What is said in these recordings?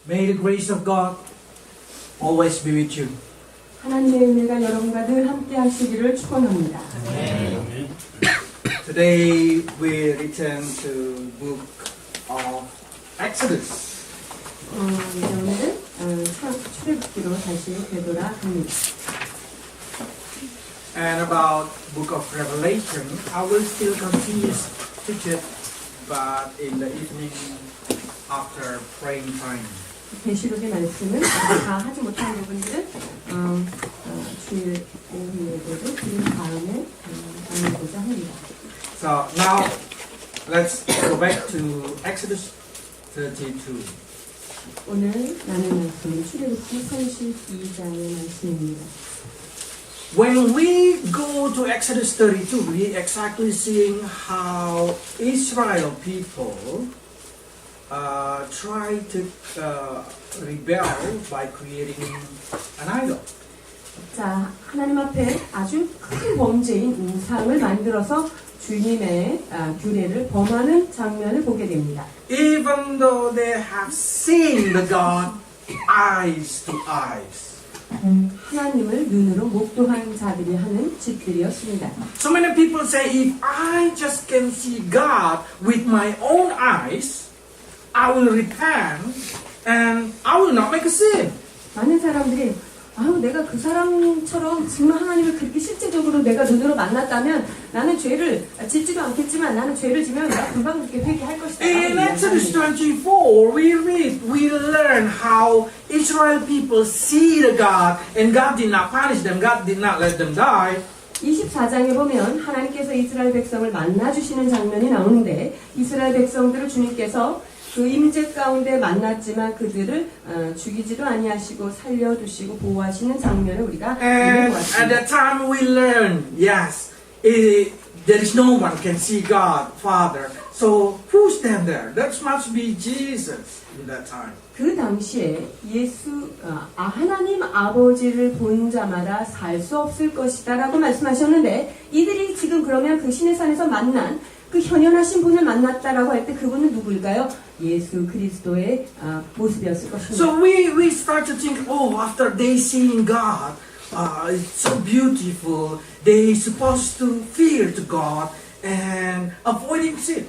May the grace of God always be with you. 하나님의 은혜가 여러분과 늘 함께 하시기를 축원합니다. Today we return to book of Exodus. 이제 오늘은 출애굽기로 다시 되돌아갑니다. And about book of Revelation, I will still continue to teach it, but in the evening after praying time. 계시록의 말씀은 다 하지 못한 부분들은 주일 오후에도 그 다음에 나누고자 합니다. So now let's go back to Exodus 32. 오늘 나눌 말씀은 출애굽기 32장의 말씀입니다. When we go to Exodus 32, we exactly seeing how Israel people try to rebel by creating an idol. 자, 하나님 앞에 아주 큰 범죄인 우상을 만들어서 주님의 규례를 범하는 장면을 보게 됩니다. Even though they have seen the God eyes to eyes. 하나님을 눈으로 목도한 자들이 하는 짓들이었습니다. So many people say, if I just can see God with my own eyes, I will repent and I will not make a sin. 많은 사람들이 내가 그 사람처럼 정말 하나님을 그렇게 실제적으로 내가 눈으로 만났다면 나는 죄를 짓지도 않겠지만 나는 죄를 지면 내가 금방 그렇게 회개할 것이다. In Exodus 24, we learn how Israel people see the God and God did not punish them, God did not let them die. 24장에 보면 하나님께서 이스라엘 백성을 만나주시는 장면이 나오는데 이스라엘 백성들을 주님께서 그 임재 가운데 만났지만 그들을 죽이지도 아니하시고 살려두시고 보호하시는 장면을 우리가 And 읽어보았습니다. at that time we learn, yes, there is no one can see God, Father. So who stand there? That must be Jesus in that time. 그 당시에 하나님 아버지를 본 자마다 살 수 없을 것이다 라고 말씀하셨는데 이들이 지금 그러면 그 신의 산에서 만난 그 현현하신 분을 만났다라고 할 때 그분은 누구일까요? 예수 그리스도의 모습이었을 것입니다. So we start to think, after they seeing God, it's so beautiful. They supposed to fear to God and avoiding sin.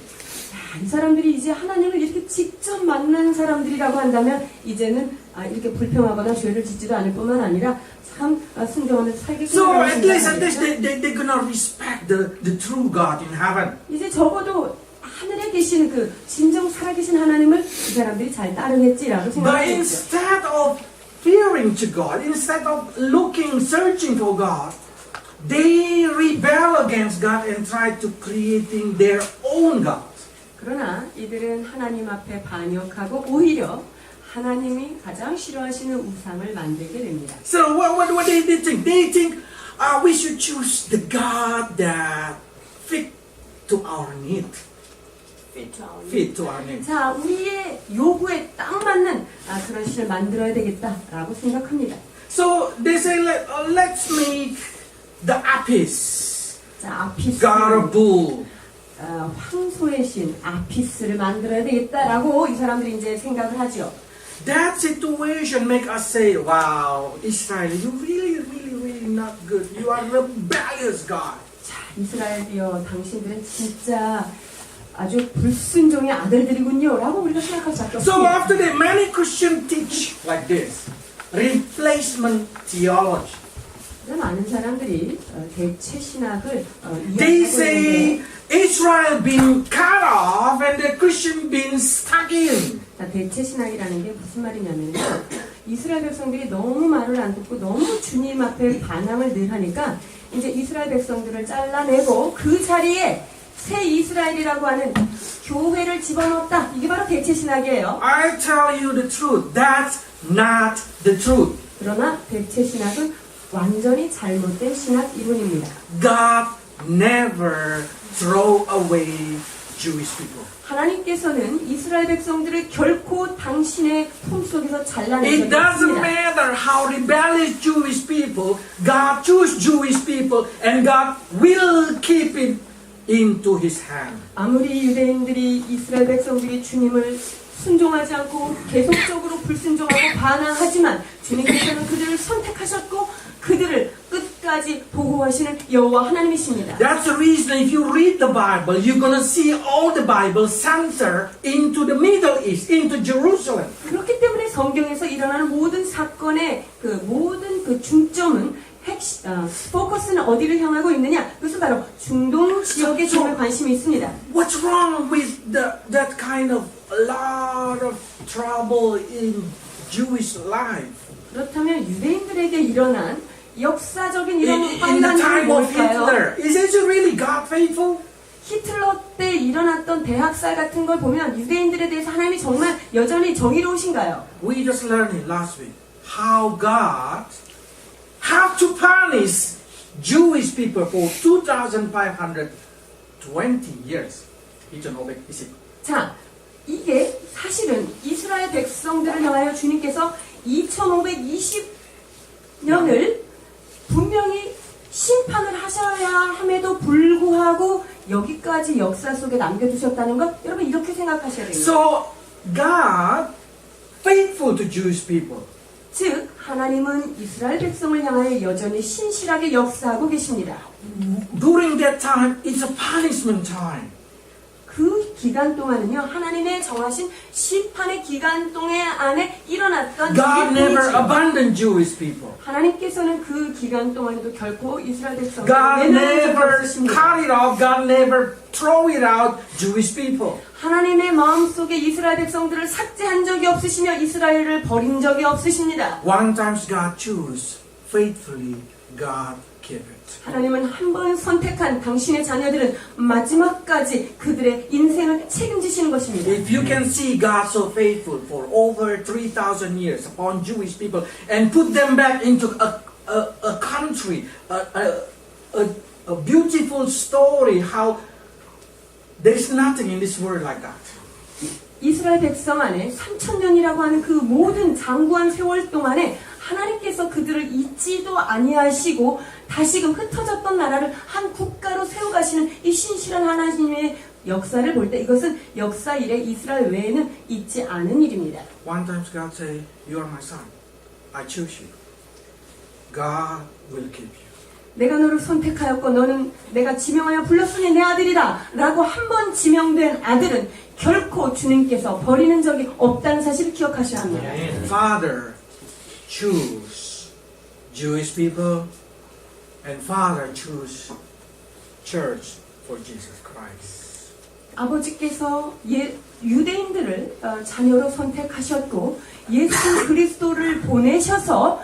이 사람들이 이제 하나님을 이렇게 직접 만난 사람들이라고 한다면 이제는 이렇게 불평하거나 죄를 짓지도 않을 뿐만 아니라 참 순종하면서 살겠구나. So at least they're gonna respect the true God in heaven. 이제 적어도 하늘에 계신 그 진정 살아계신 하나님을 이 사람들이 잘 따르겠지라고 But 생각했죠. instead of fearing to God, instead of looking, searching for God, they rebel against God and try to creating their own God. 그러나 이들은 하나님 앞에 반역하고 오히려 하나님이 가장 싫어하시는 우상을 만들게 됩니다. So what they think? They think we should choose the God that fit to our need. Fit to our need. 자, 우리의 요구에 딱 맞는 그런 신을 만들어야 되겠다라고 생각합니다. So they say, let's make the Apis, 자, 아피스, God of bull. 황소의 신 아피스를 만들어야 되겠다라고 이 사람들이 이제 생각을 하죠. That situation make us say, wow, Israel, you really not good. You are rebellious God. 자, 이스라엘이여, 당신들은 진짜 아주 불순종의 아들들이군요 라고 우리가 생각할 수밖에 So 없습니다. after that, many Christians teach like this, replacement theology. 많은 사람들이 대체 신학을 They 이야기하고 say 있는데 Israel been cut off and the Christian been stuck in. 자, 대체 신학이라는 게 무슨 말이냐면요. 이스라엘 백성들이 너무 말을 안 듣고 너무 주님 앞에 반항을 늘 하니까 이제 이스라엘 백성들을 잘라내고 그 자리에 새 이스라엘이라고 하는 교회를 집어넣었다. 이게 바로 대체 신학이에요. I tell you the truth, that's not the truth. 그러나 대체 신학은 완전히 잘못된 신학 이론입니다. God never throw away Jewish people. 하나님께서는 이스라엘 백성들을 결코 당신의 품속에서 잘라내지 It doesn't 않습니다. matter how rebellious Jewish people, God choose Jewish people and God will keep it into His hand. 아무리 유대인들이 이스라엘 백성들이 주님을 순종하지 않고 계속적으로 불순종하고 반항하지만 주님께서는 그들을 선택하셨고 그들을 끝까지 보호하시는 여호와 하나님이십니다. That's the reason if you read the Bible, you're going to see all the Bible center into the Middle East, into Jerusalem. 그렇기 때문에 성경에서 일어나는 모든 사건의 모든 중점은 포커스는 어디를 향하고 있느냐? 그것은 바로 중동 지역에 정말 관심이 있습니다. What's wrong with that kind of a lot of trouble in Jewish life? 그렇다면 유대인들에게 일어난 역사적인 이런 In the 환란이 time of 뭘까요? Hitler, is it really God faithful? 히틀러 때 일어났던 대학살 같은 걸 보면 유대인들에 대해서 하나님이 정말 여전히 정의로우신가요? We just learned it last week how God have to punish Jewish people for 2,520 years. 2520. 자, 이게 사실은 이스라엘 백성들을 향하여 주님께서 2520년을 분명히 심판을 하셔야 함에도 불구하고 여기까지 역사 속에 남겨두셨다는 것 여러분 이렇게 생각하셔야 됩니다. So God faithful to Jewish people. 즉 하나님은 이스라엘 백성을 향하여 여전히 신실하게 역사하고 계십니다. During that time, it's a punishment time. 그 기간 동안은요 하나님의 정하신 심판의 기간 동안 안에 일어났던 God never 일들이지요. abandoned Jewish people. 하나님께서는 그 기간 동안에도 결코 이스라엘 백성을 God 내놓은 적이 never 없으십니다. cut it off. God never throw it out Jewish people. 하나님의 마음속에 이스라엘 백성들을 삭제한 적이 없으시며 이스라엘을 버린 적이 없으십니다. One time God choose faithfully, God keep it. 하나님은 한 번 선택한 당신의 자녀들은 마지막까지 그들의 인생을 책임지시는 것입니다. If you can see God so faithful for over 3,000 years upon Jewish people and put them back into a country, a beautiful story, how there is nothing in this world like that. 이스라엘 백성 안에 3,000년이라고 하는 그 모든 장구한 세월 동안에 하나님께서 그들을 잊지도 아니하시고 다시금 흩어졌던 나라를 한 국가로 세워가시는 이 신실한 하나님의 역사를 볼 때 이것은 역사 이래 이스라엘 외에는 있지 않은 일입니다. One time God say, "You are my son. I choose you. God will keep you." 내가 너를 선택하였고 너는 내가 지명하여 불렀으니 내 아들이다 라고 한 번 지명된 아들은 결코 주님께서 버리는 적이 없다는 사실을 기억하셔야 합니다. Father choose Jewish people and Father choose church for Jesus Christ. 아버지께서 유대인들을 자녀로 선택하셨고 예수 그리스도를 보내셔서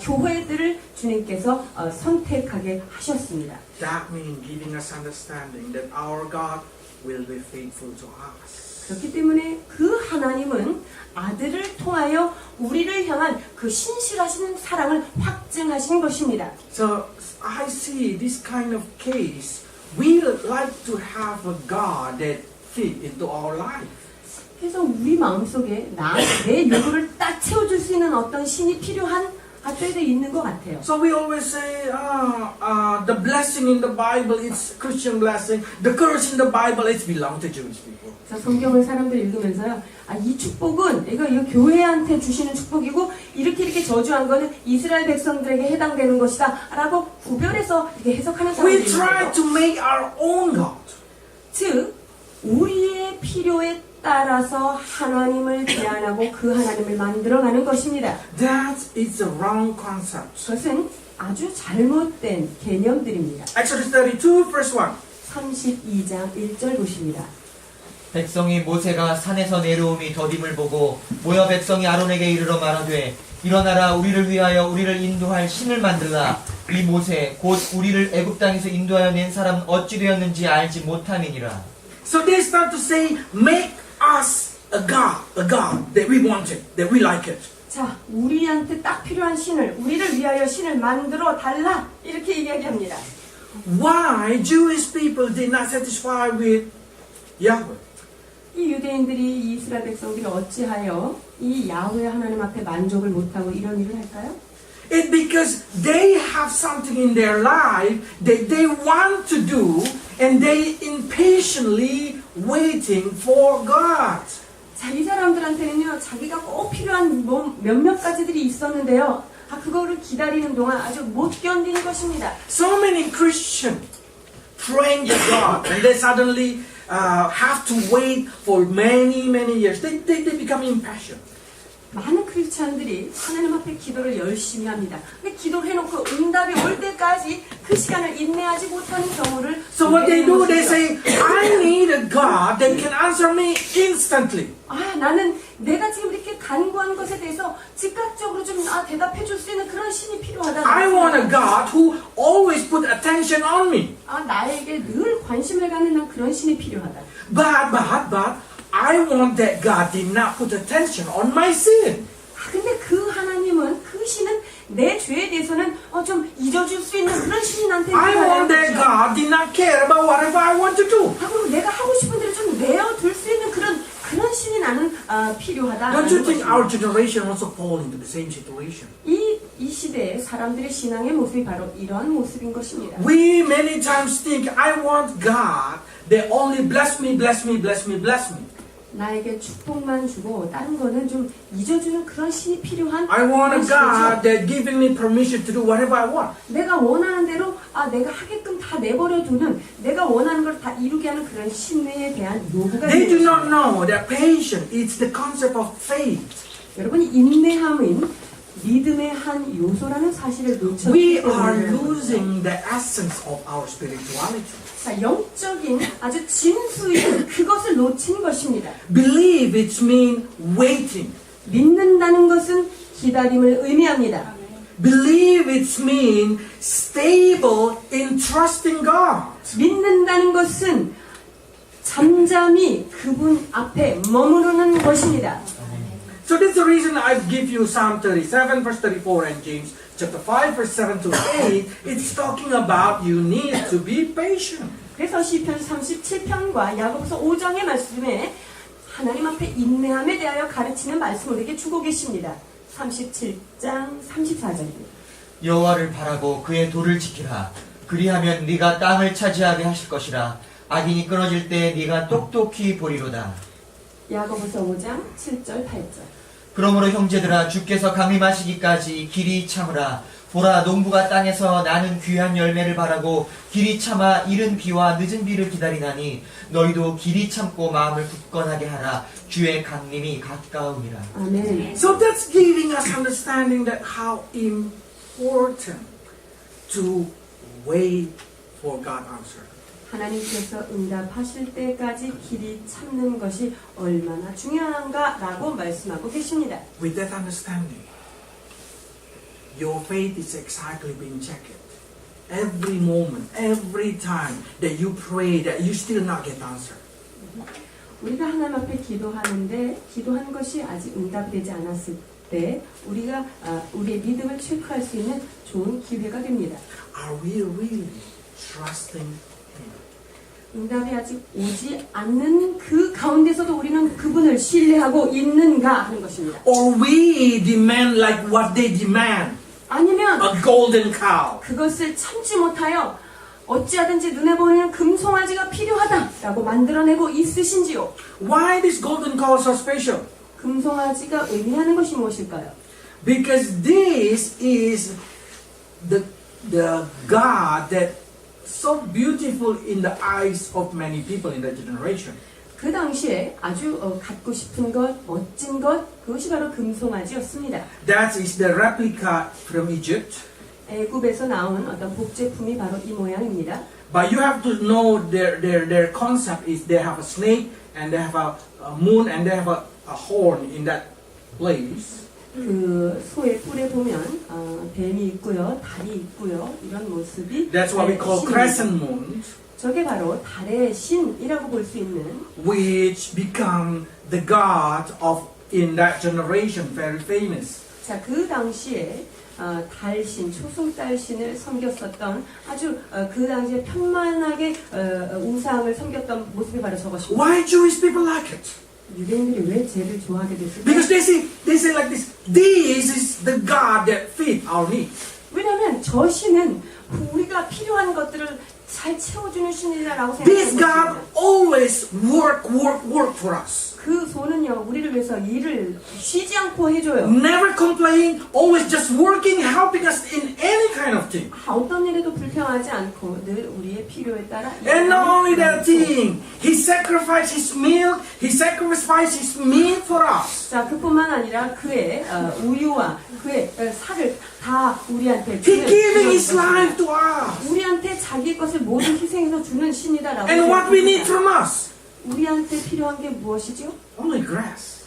교회들을 주님께서 선택하게 하셨습니다. That means giving us understanding that our God will be faithful to us. 그렇기 때문에 그 하나님은 아들을 통하여 우리를 향한 그 신실하신 사랑을 확증하신 것입니다. So I see this kind of case. We like to have a God that fit into our life. 그래서 우리 마음속에 내 요구를 딱 채워줄 수 있는 어떤 신이 필요한 때도 있는 것 같아요. So we always say, the blessing in the Bible is Christian blessing. The curse in the Bible is belong to Jewish people. 그래서 성경을 사람들이 읽으면서요, 이 축복은 이거 교회한테 주시는 축복이고 이렇게 저주한 거는 이스라엘 백성들에게 해당되는 것이다라고 구별해서 이렇게 해석하는 사람들이 We try 있어요. to make our own God. 즉 우리의 필요에 따라서 하나님을 제안하고 그 하나님을 만들어가는 것입니다. That is the wrong concept. 그것은 아주 잘못된 개념들입니다. Exodus 32, verse 1. 32장 1절 보십니다. 백성이 모세가 산에서 내려옴이 더딤을 보고 모여 백성이 아론에게 이르러 말하되 일어나라 우리를 위하여 우리를 인도할 신을 만들라. 이 모세 곧 우리를 애굽 땅에서 인도하여 낸 사람은 어찌 되었는지 알지 못함이니라. So they start to say, make us a God that we wanted, that we like it. 자, 우리한테 딱 필요한 신을, 우리를 위하여 신을 만들어 달라 이렇게 이야기합니다. Why Jewish people did not satisfy with Yahweh? 이 유대인들이 이 이스라엘 백성들이 어찌하여 이 야훼 하나님 앞에 만족을 못하고 이런 일을 할까요? It's because they have something in their life that they want to do and they impatiently waiting for God. 자, 이 사람들한테는요, 자기가 꼭 필요한 몇몇 가지들이 있었는데요. 그거를 기다리는 동안 아주 못 견디는 것입니다. So many Christians praying to God and they suddenly have to wait for many years. They become impatient. 많은 크리스찬들이 하나님 앞에 기도를 열심히 합니다. 근데 기도를 해놓고 응답이 올 때까지 그 시간을 인내하지 못하는 경우를 So what they do, they 것이죠. say, I need a God that can answer me instantly. 나는 내가 지금 이렇게 간구한 것에 대해서 즉각적으로 좀 대답해 줄 수 있는 그런 신이 필요하다. I want a God who always put attention on me. 나에게 늘 관심을 갖는 그런 신이 필요하다. But I want that God did not put attention on my sin. 근데 그 하나님은, 그 신은 내 죄에 대해서는 좀 잊어줄 수 있는 그런 신이 나한테 I want that 필요하다. God did not care about whatever I want to do. 그리고 내가 하고 싶은 대로 좀 내어둘 수 있는 그런 신이 나는 필요하다. Don't you think our generation also fall into the same situation? 이 시대의 사람들의 신앙의 모습이 바로 이런 모습인 것입니다. We many times think, I want God that only bless me. 나에게 축복만 주고 다른 거는 좀 잊어주는 그런 신이 필요한 I want a 그런 God 신이죠. that giving me permission to do whatever I want. 내가 원하는 대로 내가 하게끔 다 내버려두는, 내가 원하는 걸 다 이루게 하는 그런 신에 대한 요구가 They do 있는 not 것입니다. know that patience is the concept of faith. 여러분, 인내함은 믿음의 한 요소라는 사실을 We 놓쳤기 are 때문에 losing the essence of our spirituality. 영적인 아주 진수인 그것을 놓친 것입니다. Believe it means waiting. 믿는다는 것은 기다림을 의미합니다. Believe it means stable in trusting God. 믿는다는 것은 잠잠히 그분 앞에 머무르는 것입니다. So that's the reason I give you Psalm 37 verse 34 and James chapter 5 verse 7 to 8. It's talking about you need to be patient. 그래서 시편 37편과 야고보서 5장의 말씀에 하나님 앞에 인내함에 대하여 가르치는 말씀을 우리에게 주고 계십니다. 37장 34절입니다. 여호와를 바라고 그의 도를 지키라. 그리하면 네가 땅을 차지하게 하실 것이라. 악인이 끊어질 때 네가 똑똑히 보리로다. 야고보서 5장 7절 8절. 그러므로 형제들아, 주께서 강림하시기까지 길이 참으라. 보라, 농부가 땅에서 나는 귀한 열매를 바라고 길이 참아 이른 비와 늦은 비를 기다리나니 너희도 길이 참고 마음을 굳건하게 하라. 주의 강림이 가까우니라. 아멘. So that's giving us understanding that how important to wait for God answer. 하나님께서 응답하실 때까지 길이 참는 것이 얼마나 중요한가라고 말씀하고 계십니다. With that understanding, your faith is exactly being checked. Every moment, every time that you pray that you still not get answer. 우리가 하나님 앞에 기도하는데 기도한 것이 아직 응답이 되지 않았을 때 우리가 우리의 믿음을 체크할 수 있는 좋은 기회가 됩니다. Are we really trusting Him? 응답이 아직 오지 않는 그 가운데서도 우리는 그분을 신뢰하고 있는가 하는 것입니다. Or we demand like what they demand, 아니면 a golden cow. 그것을 참지 못하여 어찌하든지 눈에 보이는 금송아지가 필요하다라고 만들어내고 있으신지요? Why this golden cow is so special? 금송아지가 의미하는 것이 무엇일까요? Because this is the God that so beautiful in the eyes of many people in that generation. 그 당시에 아주 갖고 싶은 것, 멋진 것, 그것이 바로 금송아지였습니다. That is the replica from Egypt. 애굽에서 나온 어떤 복제품이 바로 이 모양입니다. But you have to know their concept is they have a snake and they have a moon and they have a horn in that place. 그 소의 뿔에 보면 뱀이 있고요, 달이 있고요, 이런 모습이 That's what we call 신입니다. crescent moon, 저게 바로 달의 신이라고 볼 수 있는 which become the god of in that generation very famous. 자, 그 당시에 달신, 초승달신을 섬겼었던 아주 그 당시에 편만하게 우상을 섬겼던 모습이 바로 저것입니다. Why Jewish people like it? 유대인들이 왜 쟤를 좋아하게 됐을까요? Because they say like this. This is the God that fit our needs. 왜냐하면 저 신은 우리가 필요한 것들을 잘 채워주는 신이라고 This God 생각합니다. always work for us. 그 손은요, 우리를 위해서 일을 쉬지 않고 해줘요. Never complain, always just working, helping us in any kind of thing. 어떤 일에도 불평하지 않고 늘 우리의 필요에 따라 And not only that thing, He sacrificed His milk, He sacrificed His meat for us. 자, 그뿐만 아니라 그의 우유와 그의 살을 다 우리한테 He giving His 주는 life to us. 우리한테 자기 것을 모두 희생해서 주는 신이다라고 And what we need 생각합니다. from us? 우리한테 필요한 게 무엇이죠? Only grass.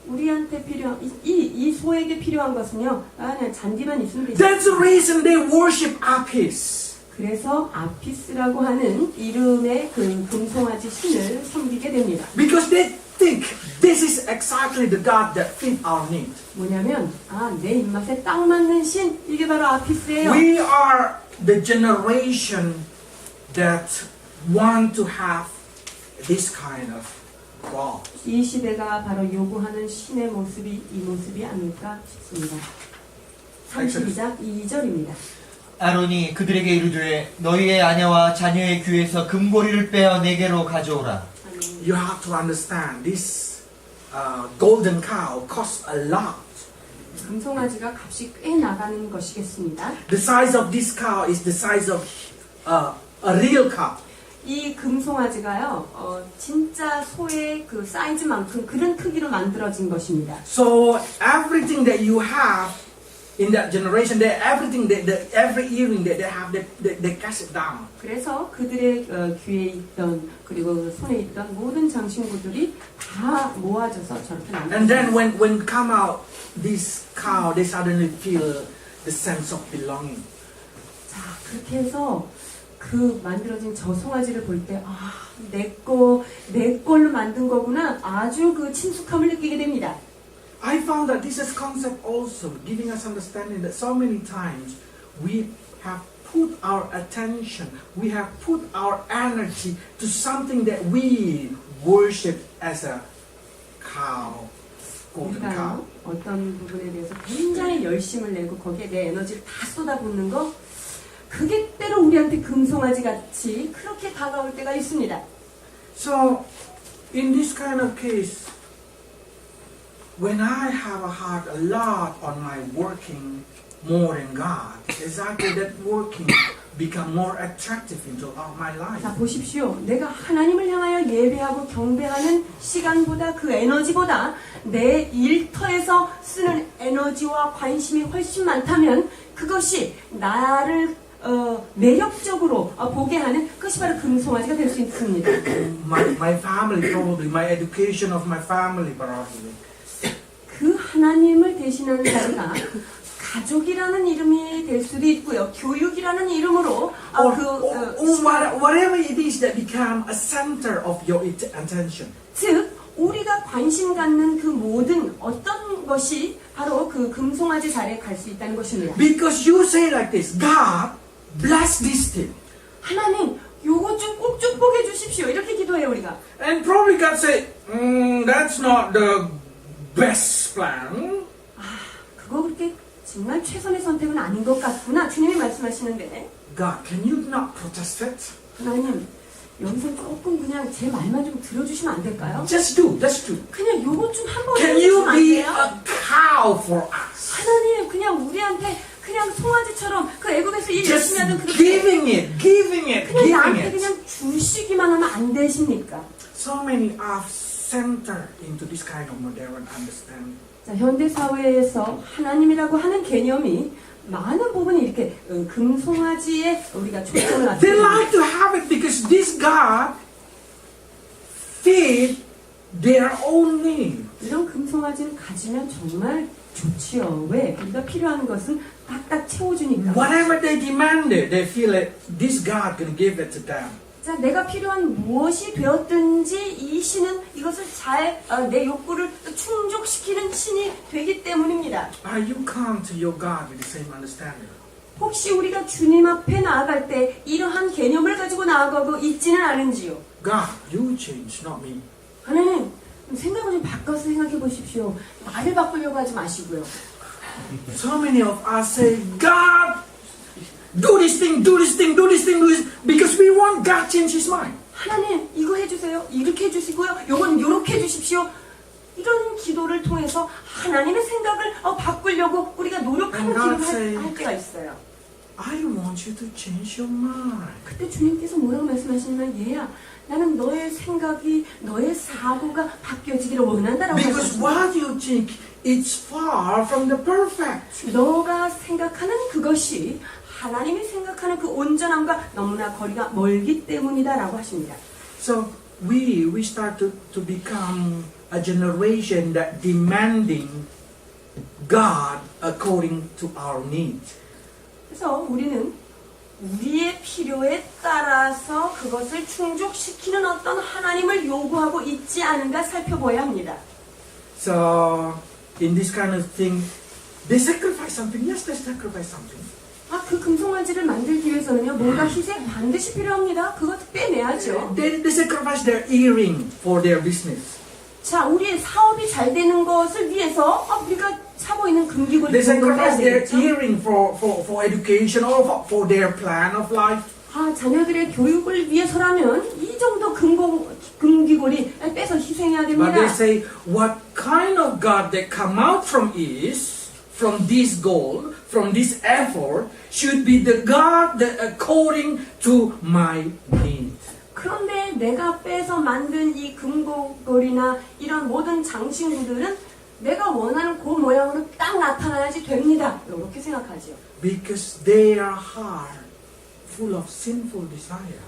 우리한테 필요한 이 소에게 필요한 것은요, 그냥 잔디만 있으면 되죠. That's the reason they worship Apis. 그래서 아피스라고 하는 이름의 그 금송아지 신을 섬기게 됩니다. Because they think this is exactly the God that fit our need. 뭐냐면 내 입맛에 딱 맞는 신, 이게 바로 아피스예요. We are the generation that want to have this kind of God. 이 시대가 바로 요구하는 신의 모습이 이 모습이 아닐까 싶습니다. 32장 2절입니다. 아론이 그들에게 이르되 너희의 아내와 자녀의 귀에서 금고리를 빼어 내게로 가져오라. You have to understand this golden cow costs a lot. 금송아지가 값이 꽤 나가는 것이겠습니다. The size of this cow is the size of a real cow. 이 금송아지가요, 진짜 소의 그 사이즈만큼 그런 크기로 만들어진 것입니다. So everything that you have in that generation, everything every earring that they have, they cast it down. 그래서 그들의 귀에 있던 그리고 손에 있던 모든 장신구들이 다 모아져서 저렇게 And then 만들어졌습니다. when come out this cow, they suddenly feel the sense of belonging. 자, 그렇게 해서 그 만들어진 저 송아지를 볼 때, 내 걸로 만든 거구나. 아주 그 친숙함을 느끼게 됩니다. I found that this is concept also giving us understanding that so many times we have put our attention, we have put our energy to something that we worship as a cow, golden cow. 우리가요, 어떤 부분에 대해서 굉장히 열심을 내고 거기에 내 에너지를 다 쏟아붓는 거, 그게 때로 우리한테 금송아지 같이 그렇게 다가올 때가 있습니다. So, in this kind of case, when I have a heart a lot on my working more than God, exactly that working become more attractive into my life. 자, 보십시오. 내가 하나님을 향하여 예배하고 경배하는 시간보다 그 에너지보다 내 일터에서 쓰는 에너지와 관심이 훨씬 많다면 그것이 나를 매력적으로 보게 하는 그것이 바로 금송아지가 될 수 있습니다. My family probably, my education of my family probably. 그 하나님을 대신하는 자리가 가족이라는 이름이 될 수도 있고요. 교육이라는 이름으로 Whatever it is that become a center of your attention. 즉 우리가 관심 갖는 그 모든 어떤 것이 바로 그 금송아지 자리에 갈 수 있다는 것입니다. Because you say like this, God bless this thing. 하나님 요거 좀 꼭 축복해 주십시오. 이렇게 기도해요 우리가. And probably God say, that's not the best plan. 그거 그렇게 정말 최선의 선택은 아닌 것 같구나. 주님이 말씀하시는데 God, can you not protest it? 하나님 여기서 조금 그냥 제 말만 좀 들어주시면 안 될까요? Just do. 그냥 요거 좀 한번 Can 해주시면 you 안 be 돼요? a cow for us? 하나님 그냥 우리한테 그냥 송아지처럼 그 애굽에서 일 Just 열심히 하던 그렇게 giving it. 그냥 나한테 그냥 주시기만 하면 안 되십니까? So many are centered into this kind of modern understanding. 자, 현대 사회에서 하나님이라고 하는 개념이 많은 부분이 이렇게 금송아지에 우리가 초점을 맞추고 They like to have it because this God feed their own need. 이런 금송아지를 가지면 정말 좋지요. 왜? 우리가 필요한 것은 딱딱 채워주니까. Whatever they demanded, they feel like this God can give it to them. 자, 내가 필요한 무엇이 되었든지 이 신은 이것을 잘 내 욕구를 충족시키는 신이 되기 때문입니다. You come to your God with the same understanding. 혹시 우리가 주님 앞에 나아갈 때 이러한 개념을 가지고 나아가고 있지는 않은지요? God, you change, not me. 하나님, 생각을 좀 바꿔서 생각해 보십시오. 나를 바꾸려고 하지 마시고요. So many of us say, God, do this thing, do this thing, do this thing, do this, because we want God to change His mind. 하나님 이거 해주세요. 이렇게 해주시고요. 요건 요렇게 해주십시오. 이런 기도를 통해서 하나님의 생각을 바꾸려고 우리가 노력하는 And God 기도를 say- 할 때가 있어요. I want you to change your mind. 그때 주님께서 뭐라고 말씀하시냐면 얘야 나는 너의 생각이 너의 사고가 바뀌어지기를 원한다라고 Because 하셨어요. what you think, it's far from the perfect. 너가 생각하는 그것이 하나님이 생각하는 그 온전함과 너무나 거리가 멀기 때문이다라고 하십니다. So we start to become a generation that demanding God according to our needs. 그래서 우리는 우리의 필요에 따라서 그것을 충족시키는 어떤 하나님을 요구하고 있지 않은가 살펴봐야 합니다. So in this kind of thing, they sacrifice something. Yes, they sacrifice something. 그 금송아지를 만들기 위해서는요, 뭔가 희생 반드시 필요합니다. 그것 빼내야죠. They sacrifice their earring for their business. 자, 우리의 사업이 잘 되는 것을 위해서 우리가 차고 있는 금기고를 They sacrifice their 되겠죠. earring for education or for their plan of life. 자녀들의 교육을 위해서라면 이 정도 금기고리 빼서 희생해야 But they 됩니다. say, what kind of God that come out from this goal, from this effort, should be the God that according to my need. 그런데 내가 빼서 만든 이 금고걸이나 이런 모든 장신구들은 내가 원하는 그 모양으로 딱 나타나야지 됩니다. 이렇게 생각하죠. Because their heart full of sinful desire.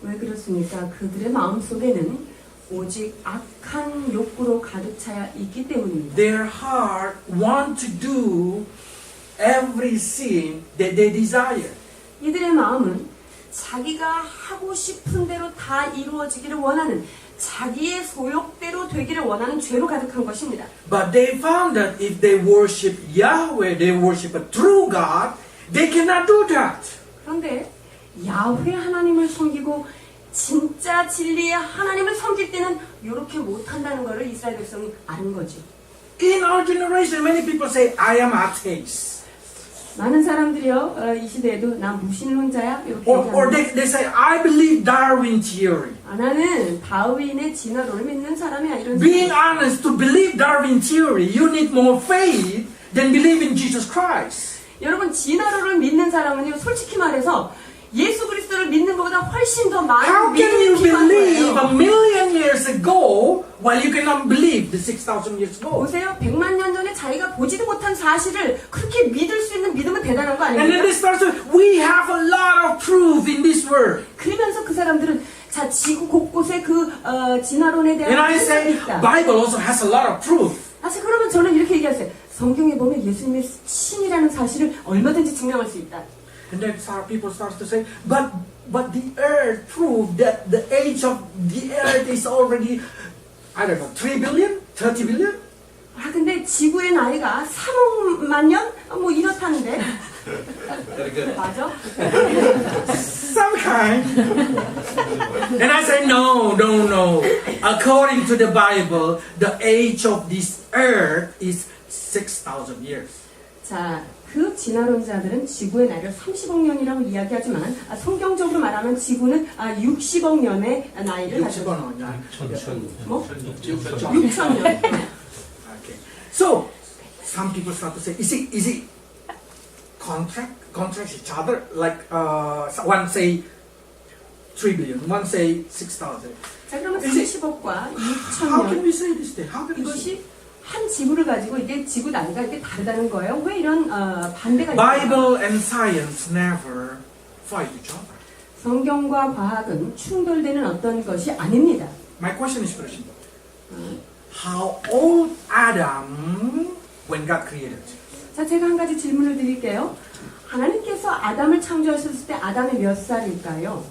왜 그렇습니까? 그들의 마음속에는 오직 악한 욕구로 가득 차 있기 때문입니다. Their heart want to do every sin that they desire. 이들의 마음은 자기가 하고 싶은 대로 다 이루어지기를 원하는 자기의 소욕대로 되기를 원하는 죄로 가득한 것입니다. But they found that if they worship Yahweh, they worship a true God, they cannot do that. 그런데 야훼 하나님을 섬기고 진짜 진리의 하나님을 섬길 때는 이렇게 못한다는 것을 이스라엘 백성이 아는 거죠. In our generation, many people say, I am atheist. 많은 사람들이요 이 시대에도 난 무신론자야 이렇게 Or 얘기합니다. they say, I believe Darwin theory. 나는 다윈의 진화론을 믿는 사람이야 이런 Being 사람. honest, to believe Darwin theory, you need more faith than believe in Jesus Christ. 여러분 진화론을 믿는 사람은요 솔직히 말해서 예수 그리스도를 믿는 것보다 훨씬 더 How 많은 can you 믿음이 필요한 believe 거예요. 1,000,000 years ago while you cannot believe the 6,000 years ago? 보세요. 100만 년 전에 자기가 보지도 못한 사실을 그렇게 믿을 수 있는 믿음은 대단한 거 And then 아닙니까? they start to, we have a lot of proof in this word. 그러면서 그 사람들은 자 지구 곳곳에 그 진화론에 대한 And I say, 증거가 있다. Bible also has a lot of proof. 사실 그러면 저는 이렇게 얘기하세요. 성경에 보면 예수님의 신이라는 사실을 얼마든지 증명할 수 있다. And then people start to say, but the earth proved that the age of the earth is already, I don't know, 3 billion? 30 billion? 근데 지구의 나이가 3억만 년? 뭐 이렇다는데. 맞아? Some kind. And I say, no. According to the Bible, the age of this earth is 6,000 years. 자, 그 진화론자들은 지구의 나이를 30억 년이라고 이야기하지만 성경적으로 말하면 지구는 60억 년의 나이를 가지고 있습니다. 뭐? 6천 년. Okay. So, some people start to say, is it contract each other? Like, one say 3 billion, one say 6,000. 자, 그러면 Is it- 30억과 How 6천 can 년 we say this thing? How can we say? 이것이 한 지구를 가지고 이게 지구 나이가 이렇게 다르다는 거예요. 왜 이런 반대가 있을까요? Bible and science never fight each other. 성경과 과학은 충돌되는 어떤 것이 아닙니다. My question is very simple. How old Adam when God created? 자, 제가 한 가지 질문을 드릴게요. 하나님께서 아담을 창조하셨을 때 아담이 몇 살일까요?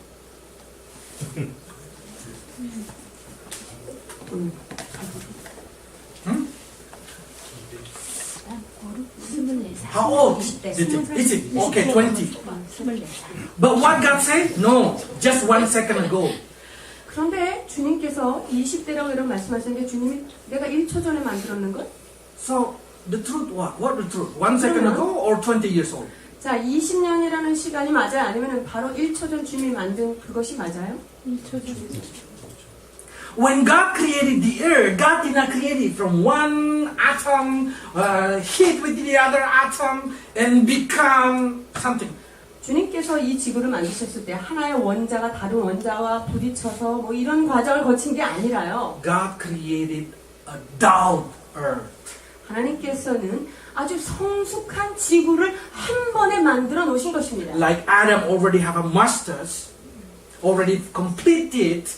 How old? Is it? Okay, 20. But what God said? No, just 1 second ago. 그런데 주님께서 20대라고 이런 말씀하셨는데 주님이 내가 1초 전에 만들었는 것? So the truth what? What the truth? 1 second ago or 20 years old? 자, 20년이라는 시간이 맞아요? 아니면 바로 1초 전 주님이 만든 그것이 맞아요? 1초 전. When God created the earth, God did not create it from one atom, hit with the other atom, and become something. 주님께서 이 지구를 만드셨을 때 하나의 원자가 다른 원자와 부딪혀서 뭐 이런 과정을 거친 게 아니라요. God created a dull earth. 하나님께서는 아주 성숙한 지구를 한 번에 만들어 놓으신 것입니다. Like Adam already have a masters, already completed.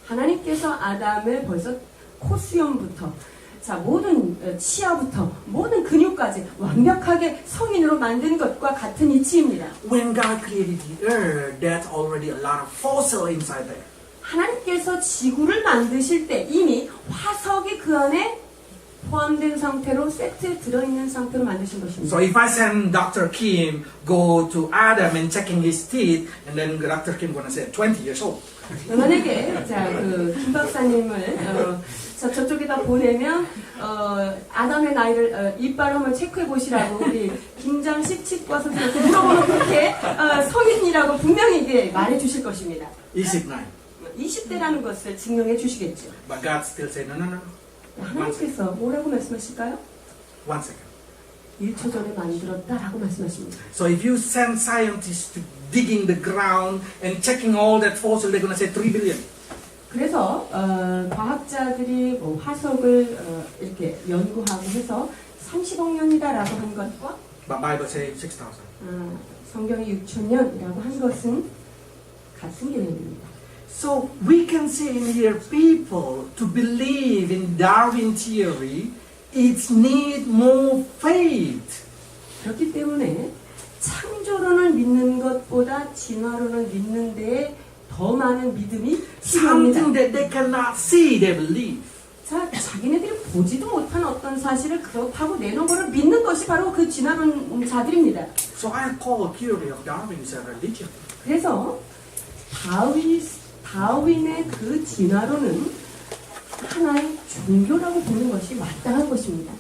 하나님께서 아담을 벌써 코수염부터 자 모든 치아부터 모든 근육까지 완벽하게 성인으로 만든 것과 같은 이치입니다. When God created the earth, there's already a lot of fossil inside there. 하나님께서 지구를 만드실 때 이미 화석이 그 안에 포함된 상태로 세트에 들어있는 상태로 만드신 것입니다. So if I send Dr. Kim go to Adam and checking his teeth, and then Dr. Kim gonna say 20 years old. 만약에 김 박사님을 자 저쪽에다 보내면 아담의 나이를 이빨 한번 체크해 보시라고 우리 김장식 치과 선생님께 물어보면 그렇게 성인이라고 분명히 이게 말해 주실 것입니다. 29. 20대라는 것을 증명해 주시겠죠. But God still say no. 하나님께서 뭐라고 말씀하실까요? 1 second. 1초 전에 만들었다라고 말씀하십니다. So if you send scientists to digging the ground and checking all that fossil, they're gonna say 3 billion. 그래서 과학자들이 뭐 화석을 이렇게 연구하고 해서 30억 년이다라고 한 것과 But Bible say 6,000. 성경이 6,000년이라고 한 것은 같은 개념입니다. So we can say in here, people to believe in Darwin theory, it need more faith. 그렇기 때문에 창조론을 믿는 것보다 진화론을 믿는 데에 더 많은 믿음이 필요합니다. Something that they cannot see, they believe. 자, 자기네들이 보지도 못한 어떤 사실을 그렇다고 내놓은 것을 믿는 것이 바로 그 진화론자들입니다. So I call theory of Darwin is a religion. 그래서 다윈의 그 진화론은 하나의 종교라고 보는 것이 마땅한 것입니다.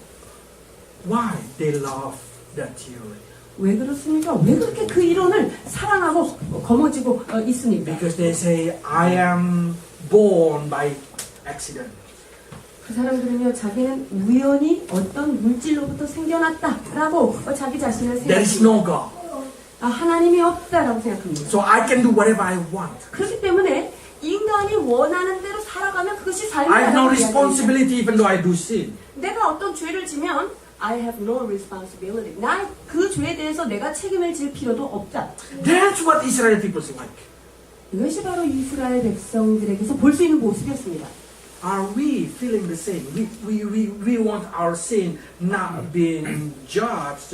Why they love that theory? 왜 그렇습니까? 왜 그렇게 그 이론을 사랑하고 거머쥐고 있습니까? Because they say I am born by accident. 그 사람들은요, 자기는 우연히 어떤 물질로부터 생겨났다라고 자기 자신을 There is 생각합니다. no God. 하나님이 없다라고 생각합니다. So I can do whatever I want. 그렇기 때문에 인간이 원하는 대로 살아가면 그것이 I have no 삶이라고 이야기합니다. responsibility even though I do sin. 내가 어떤 죄를 지면 I have no responsibility. 나 그 죄에 대해서 내가 책임을 질 필요도 없다. That's what Israel people is like. 이것이 바로 이스라엘 백성들에게서 볼 수 있는 모습이었습니다. Are we feeling the same? We want our sin not being judged,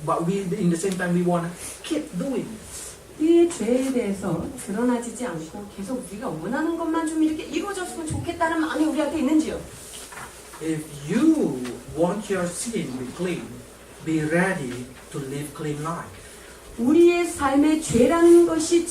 but we in the same time we want to keep doing it. 우리의 죄에 대해서 드러나지지 않고 계속 우리가 원하는 것만 좀 이렇게 이루어졌으면 좋겠다는 마음이 우리한테 있는지요? If you want your sin to be clean, be ready to live clean life. 우리의 삶에 죄라는 것이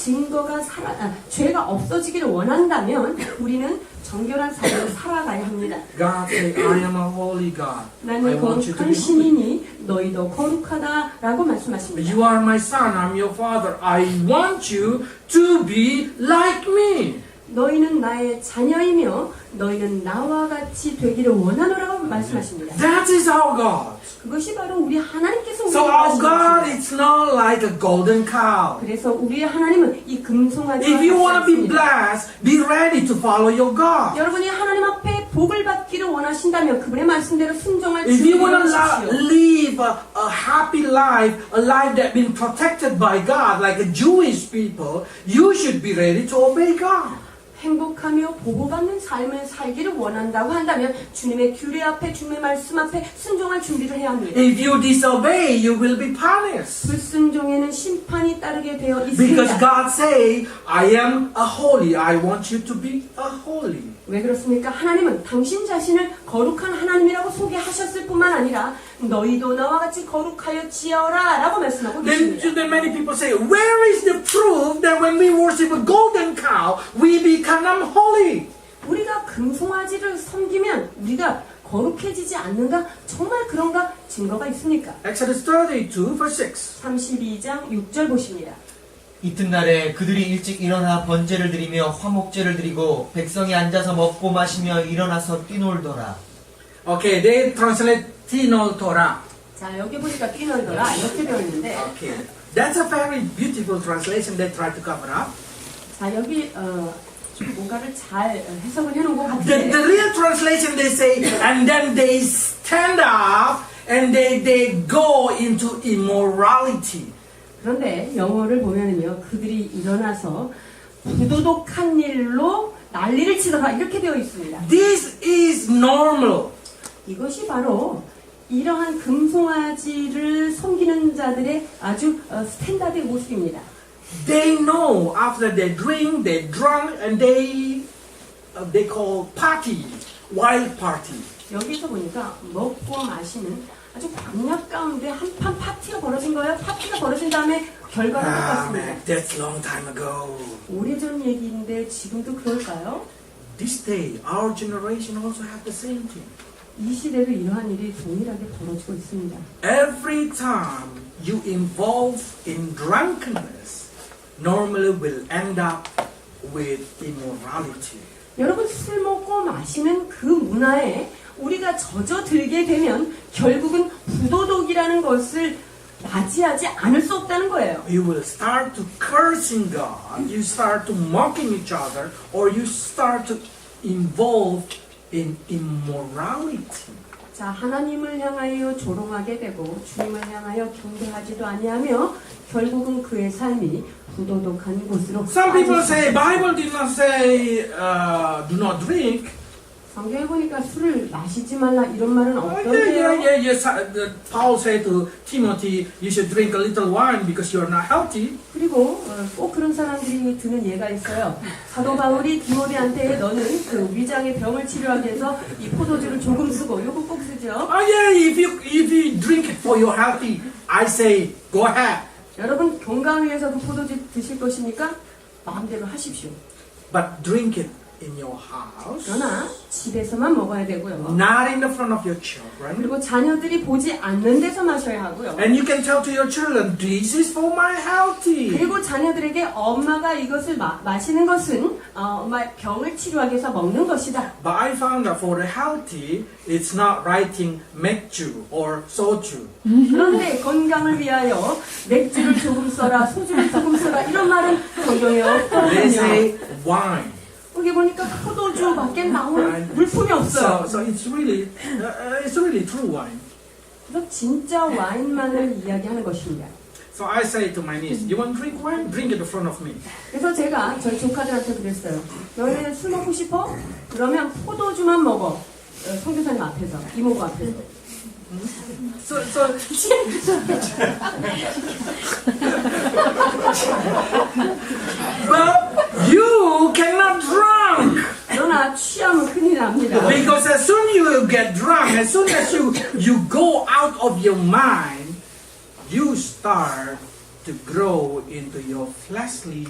죄가 없어지기를 원한다면 우리는 정결한 삶을 살아가야 합니다. God said, I am a holy God. I 나는 want you to 거룩한 be holy. 신이니 너희도 거룩하다라고 말씀하십니다. You are my son, I'm your father. I want you to be like me. 너희는 나의 자녀이며 너희는 나와 같이 되기를 원하노라고 말씀하십니다. That is our God. 그것이 바로 우리 하나님께서 So 우리에게 our 하신 God 것입니다. is not like a golden cow. 그래서 우리의 하나님은 이 금송아지와 If you want to 같지 be 않습니다. blessed, be ready to follow your God. 여러분이 하나님 앞에 복을 받기를 원하신다면 그분의 말씀대로 순종할 If you want to 준비하십시오. live a happy life, a life that's been protected by God, like a Jewish people, you should be ready to obey God. 행복하며 보호받는 삶을 살기를 원한다고 한다면 주님의 규례 앞에 주님의 말씀 앞에 순종할 준비를 해야 합니다. If you disobey, you will be punished. 불순종에는 심판이 따르게 되어 Because 있습니다. God say, I am a holy. I want you to be a holy. 왜 그렇습니까? 하나님은 당신 자신을 거룩한 하나님이라고 소개하셨을 뿐만 아니라 너희도 나와 같이 거룩하여 지어라 라고 말씀하고 계십니다. Then many people say, where is the proof that when we worship a golden cow, we become holy? 우리가 금송아지를 섬기면 우리가 거룩해지지 않는가? 정말 그런가? 증거가 있습니까? Exodus 32, verse 6. 32장 6절 보십니다. 이튿날에 그들이 일찍 일어나 번제를 드리며 화목제를 드리고 백성이 앉아서 먹고 마시며 일어나서 뛰놀더라. Okay, they translate Tinol Torah. 자, 여기 보니까 뛰놀더라 이렇게 되어 있는데 Okay, that's a very beautiful translation they try to cover up. 자, 여기 좀 뭔가를 잘 해석을 해놓은 것 The 같은데 real translation they say, and then they stand up and they go into immorality. 그런데 영어를 보면은요 그들이 일어나서 부도덕한 일로 난리를 치더라 이렇게 되어 있습니다. This is normal. 이것이 바로 이러한 금송아지를 섬기는 자들의 아주 스탠다드의 모습입니다. They know after they drink, they drunk, and they call party, wild party. 여기서 보니까 먹고 마시는 아주 광약 가운데 한판 파티가 벌어진 거예요. 파티가 벌어진 다음에 결과가 Ah, 똑같습니다. man, that's long time ago. 오래전 얘기인데 지금도 그럴까요? This day, our generation also have the same thing. 이 시대도 이러한 일이 동일하게 벌어지고 있습니다. Every time you involve in drunkenness, normally will end up with immorality. 여러분 술 먹고 마시는 그 문화에 우리가 젖어들게 되면 결국은 부도덕이라는 것을 맞이하지 않을 수 없다는 거예요. You will start to cursing God, you start to mocking each other, or you start to involve in immorality. 자, 하나님을 향하여 조롱하게 되고 주님을 향하여 경배하지도 아니하며 결국은 그의 삶이 부도덕한 곳으로 Some people say 빠질 수 Bible did not say do not drink. 성경에 보니까 술을 마시지 말라 이런 말은 없던데요. Yes. Paul said to Timothy, you should drink a little wine because you are not healthy. 그리고 꼭 그런 사람들이 드는 예가 있어요. 사도 바울이 디모데한테 너는 그 위장의 병을 치료하기 위해서 이 포도주를 조금 쓰고 요거 꼭 쓰죠. If you drink it for your healthy, I say go ahead. 여러분 건강을 위해서 그 포도주 드실 것입니까? 마음대로 하십시오. But drink it in your house, 그러나 집에서만 먹어야 되고요. not in the front of your children. 그리고 자녀들이 보지 않는 데서 마셔야 하고요. And you can tell to your children, this is for my healthy. 그리고 자녀들에게 엄마가 이것을 마시는 것은 엄마 병을 치료하기 위해서 먹는 것이다. But I found that for the healthy, it's not writing 맥주 or 소주. 그런데 건강을 위하여 맥주를 조금 써라, 소주를 조금 써라 이런 말은 성경에 They 없거든요. say wine. 여기 보니까 포도주밖에 나오는 물품이 없어요. So it's really true wine. 그래서 진짜 와인만을 이야기하는 것입니다. So I say to my niece, you want to drink wine? Drink it in front of me. 그래서 제가 저희 조카들한테 그랬어요. 너희는 술 먹고 싶어? 그러면 포도주만 먹어. 선교사님 앞에서, 이모부 앞에서. So but you cannot drunk 그러나 취하면 큰일 납니다. because as soon you get drunk, as soon as you go out of your mind, you start to grow into your fleshly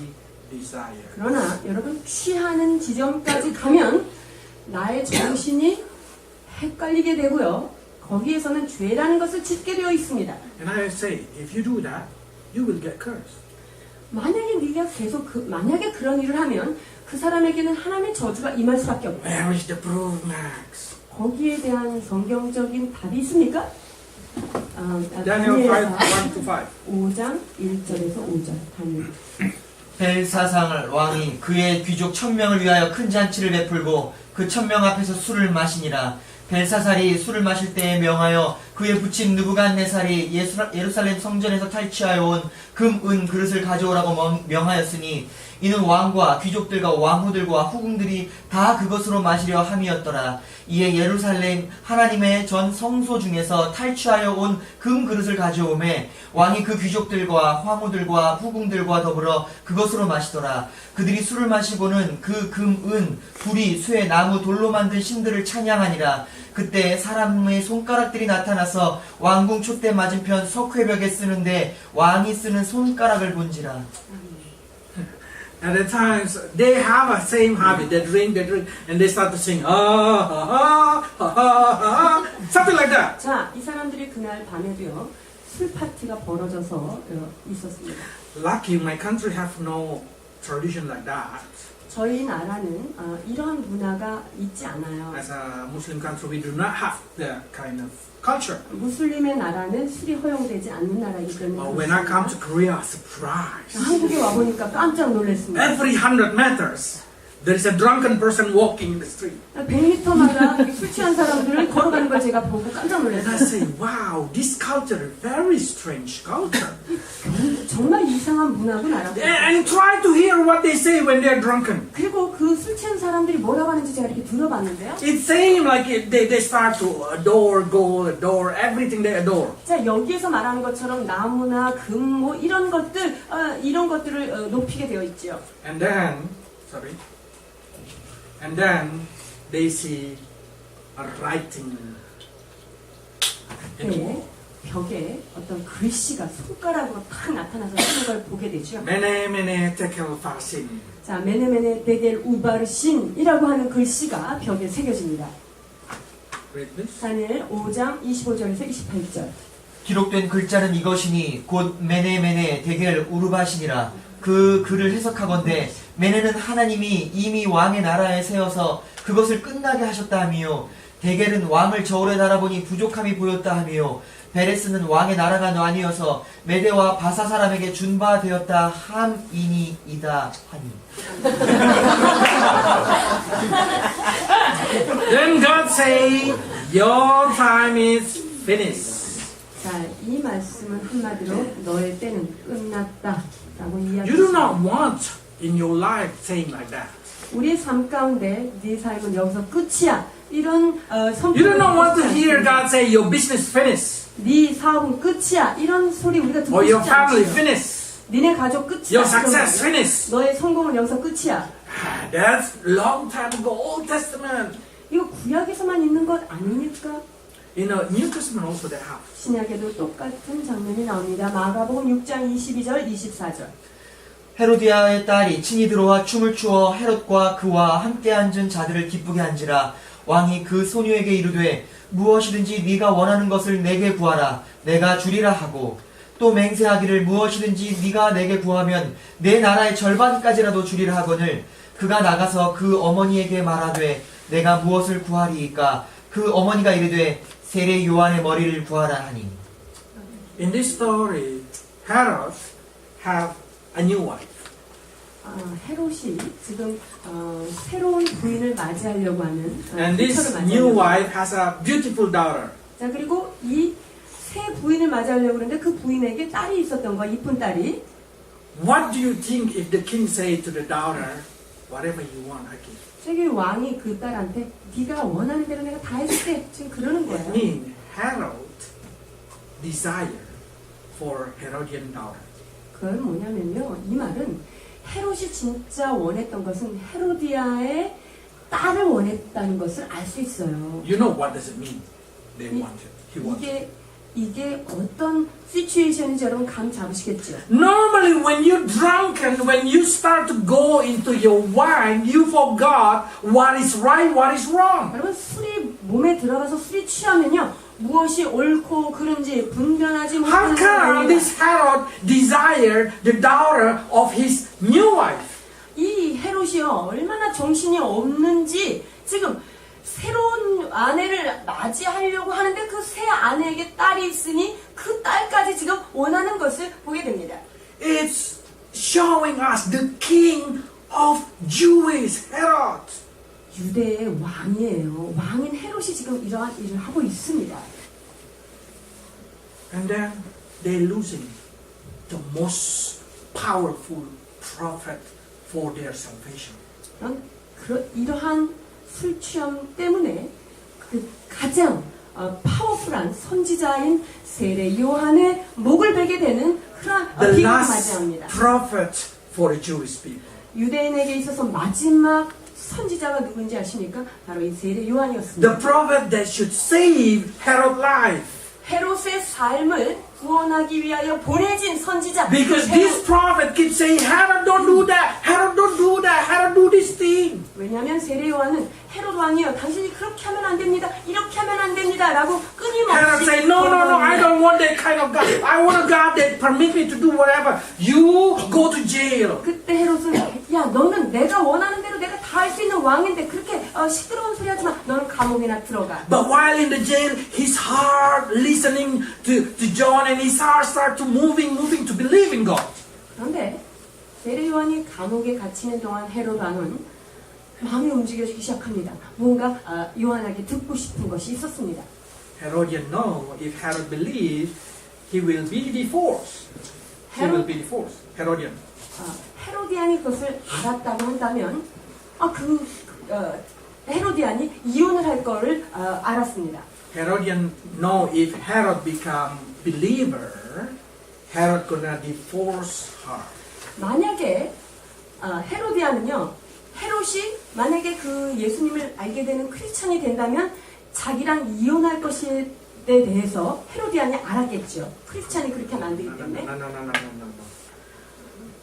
desire. 그러나 여러분 취하는 지점까지 가면 나의 정신이 헷갈리게 되고요. 거기에서는 죄라는 것을 짓게 되어 있습니다. And I say, if you do that, you will get cursed. 만약에 네가 계속 만약에 그런 일을 하면 그 사람에게는 하나님의 저주가 임할 수밖에 없다. Where is the proof, Max? 거기에 대한 성경적인 답이 있습니까? Daniel 5, 다니엘서 1-5. 5장 1절에서 5절 다니엘. 벨사상을 왕이 그의 귀족 1000명을 위하여 큰 잔치를 베풀고 그 1000명 앞에서 술을 마시니라. 벨사살이 술을 마실 때에 명하여 그의 부친 느부갓네살이 예루살렘 성전에서 탈취하여 온 금, 은 그릇을 가져오라고 명하였으니 이는 왕과 귀족들과 왕후들과 후궁들이 다 그것으로 마시려 함이었더라. 이에 예루살렘 하나님의 전 성소 중에서 탈취하여 온 금 그릇을 가져오매 왕이 그 귀족들과 황후들과 후궁들과 더불어 그것으로 마시더라. 그들이 술을 마시고는 그 금, 은, 불이, 쇠, 나무, 돌로 만든 신들을 찬양하니라. 그때 사람의 손가락들이 나타나서 왕궁 촛대 맞은편 석회벽에 쓰는데 왕이 쓰는 손가락을 본지라. At the times, they have a same habit. They drink, and they start to sing, ah, ha, ha, ha, ha, ha, something like that. 자, 이 사람들이 그날 밤에도요, 술 파티가 벌어져서 있었습니다. Lucky, my country have no tradition like that. 저희 나라는 이런 문화가 있지 않아요. As a Muslim country, we do not have that kind of culture. 무슬림의 나라는 술이 허용되지 않는 나라이기 때문에 When I come to 그렇습니다. Korea, surprise. 한국에 와보니까 깜짝 놀랐습니다. Every 100 meters, there is a drunken person walking in the street. 100m마다 술 취한 사람들을 걸어가는 걸 제가 보고 깜짝 And I 놀랐어요. say, wow, this culture is very strange culture. 정말 이상한 문화구나. And try to hear what they say when they're drunken. 그리고 그 술 취한 사람들이 뭐라고 하는지 제가 이렇게 들어봤는데요. It seems like they start to adore gold, adore everything they adore. 자, 여기에서 말하는 것처럼 나무나 금, 뭐 이런 것들, 이런 것들을 높이게 되어 있죠. And then they see a writing. 네, 벽에 어떤 글씨가 손가락으로 탁 나타나서 쓰는 걸 보게 되죠. Mene mene tekel farsin. 자, 메네메네 데겔 우바르신이라고 하는 글씨가 벽에 새겨집니다. Read this. 다니엘 5장 25절에서 28절. 기록된 글자는 이것이니 곧 메네메네 데겔 우르바신이라. 그 글을 해석하건대 메네는 하나님이 이미 왕의 나라에 세워서 그것을 끝나게 하셨다 하미요, 데겔은 왕을 저울에 달아보니 부족함이 보였다 하미요, 베레스는 왕의 나라가 나뉘어서 메대와 바사 사람에게 준 바 되었다 함이니이다 하니. Then God say, your time is finished. 자, 이 말씀은 한마디로 너의 때는 끝났다 라고 You do not 이야기합니다. want in your life saying like that. 우리의 삶 가운데 네 삶은 여기서 끝이야 이런 You do 선포를 not want to 듣지 hear 않습니다. God say your business finished 네 사업은 끝이야 이런 소리 우리가 듣고 or your 싶지 family 않죠. finished. 니네 가족 끝이야. Your success 그런 말이야. finished. 너의 성공은 여기서 끝이야. That's long time ago, Old Testament. 이거 구약에서만 있는 것 아닙니까? In the New Testament also they have. 신약에도 똑같은 장면이 나옵니다. 마가복음 6장 22절 24절. 헤로디아의 딸이 친히 들어와 춤을 추어 헤롯과 그와 함께 앉은 자들을 기쁘게 한지라. 왕이 그 소녀에게 이르되 무엇이든지 네가 원하는 것을 내게 구하라 내가 주리라 하고, 또 맹세하기를 무엇이든지 네가 내게 구하면 내 나라의 절반까지라도 주리라 하거늘, 그가 나가서 그 어머니에게 말하되 내가 무엇을 구하리이까? 그 어머니가 이르되 세례 요한의 머리를 구하라 하니. In this story, Herod have a new wife. 헤롯이 지금 새로운 부인을 맞이하려고 하는 And this 부처를 new 맞이하려고 wife has a beautiful daughter. 자, 그리고 이 새 부인을 맞이하려고 그러는데 그 부인에게 딸이 있었던 거야. 이쁜 딸이. What do you think if the king say to the daughter, whatever you want, I give? 저기 왕이 그 딸한테 네가 원하는 대로 내가 다 해줄게. 지금 그러는 It 거예요. means Herod desire for Herodian daughter. 그건 뭐냐면요. 이 말은 헤롯이 진짜 원했던 것은 헤로디아의 딸을 원했다는 것을 알 수 있어요. You know what does it mean? They 이- wanted. He wanted. 이게 어떤 시츄에이션인지 여러분 감 잡으시겠죠? Normally, when you're drunk and when you start to go into your wine, you forgot what is right, what is wrong. 여러분 술이 몸에 들어가서 술이 취하면요 무엇이 옳고 그른지 분별하지 How 못하는 come 사람입니다. this Herod desired the daughter of his new wife? 이 헤롯이요 얼마나 정신이 없는지 지금 새로운 아내를 맞이하려고 하는데 그 새 아내에게 딸이 있으니 그 딸까지 지금 원하는 것을 보게 됩니다. It's showing us the king of Jewish Herod. 유대의 왕이에요. 왕인 헤롯이 지금 이러한 일을 하고 있습니다. And then they're losing the most powerful prophet for their salvation. 이러한 술 취함 때문에 그 가장 파워풀한 선지자인 세례 요한의 목을 베게 되는 그런 The 비극을 last 맞이합니다. prophet for the Jewish people. 유대인에게 있어서 마지막 선지자가 누군지 아십니까? 바로 이 세례 요한이었습니다. The prophet that should save Herod's life. 헤롯의 삶을 구원하기 위하여 보내진 선지자. Because 헤롯. this prophet keeps saying, Herod, don't do that. Herod, don't do that. Herod, do this thing. 왜냐하면 세례 요한은 헤롯 왕이요, 당신이 그렇게 하면 안 됩니다. 이렇게 하면 안 됩니다라고 끊임없이. Herod say, no, no, no, I don't want that kind of God. I want a God that permit me to do whatever. You go to jail. 그때 헤롯은 야, 너는 내가 원하는 대로 내가 다 할 수 있는 왕인데 그렇게 시끄러운 소리 하지 마. 너는 감옥에나 들어가. But while in the jail, his heart listening to John and his heart start to moving to believe in God. 그런데 세례 요한이 감옥에 갇히는 동안 헤롯 왕은 마음이 움직여지기 시작합니다. 뭔가 요한에게 듣고 싶은 것이 있었습니다. Herodian know if Herod believe, he will be divorced. He will be divorced. Herodian. 헤로디안이 그것을 알았다고 한다면 헤로디안이 이혼을 할 거를 알았습니다. Herodian know if Herod become believer, Herod gonna divorce her. 만약에 헤로디안은요, 헤롯이 만약에 그 예수님을 알게 되는 크리스찬이 된다면 자기랑 이혼할 것에 대해서 헤로디안이 알았겠죠. 크리스찬이 그렇게 하면 안 되기 때문에. No.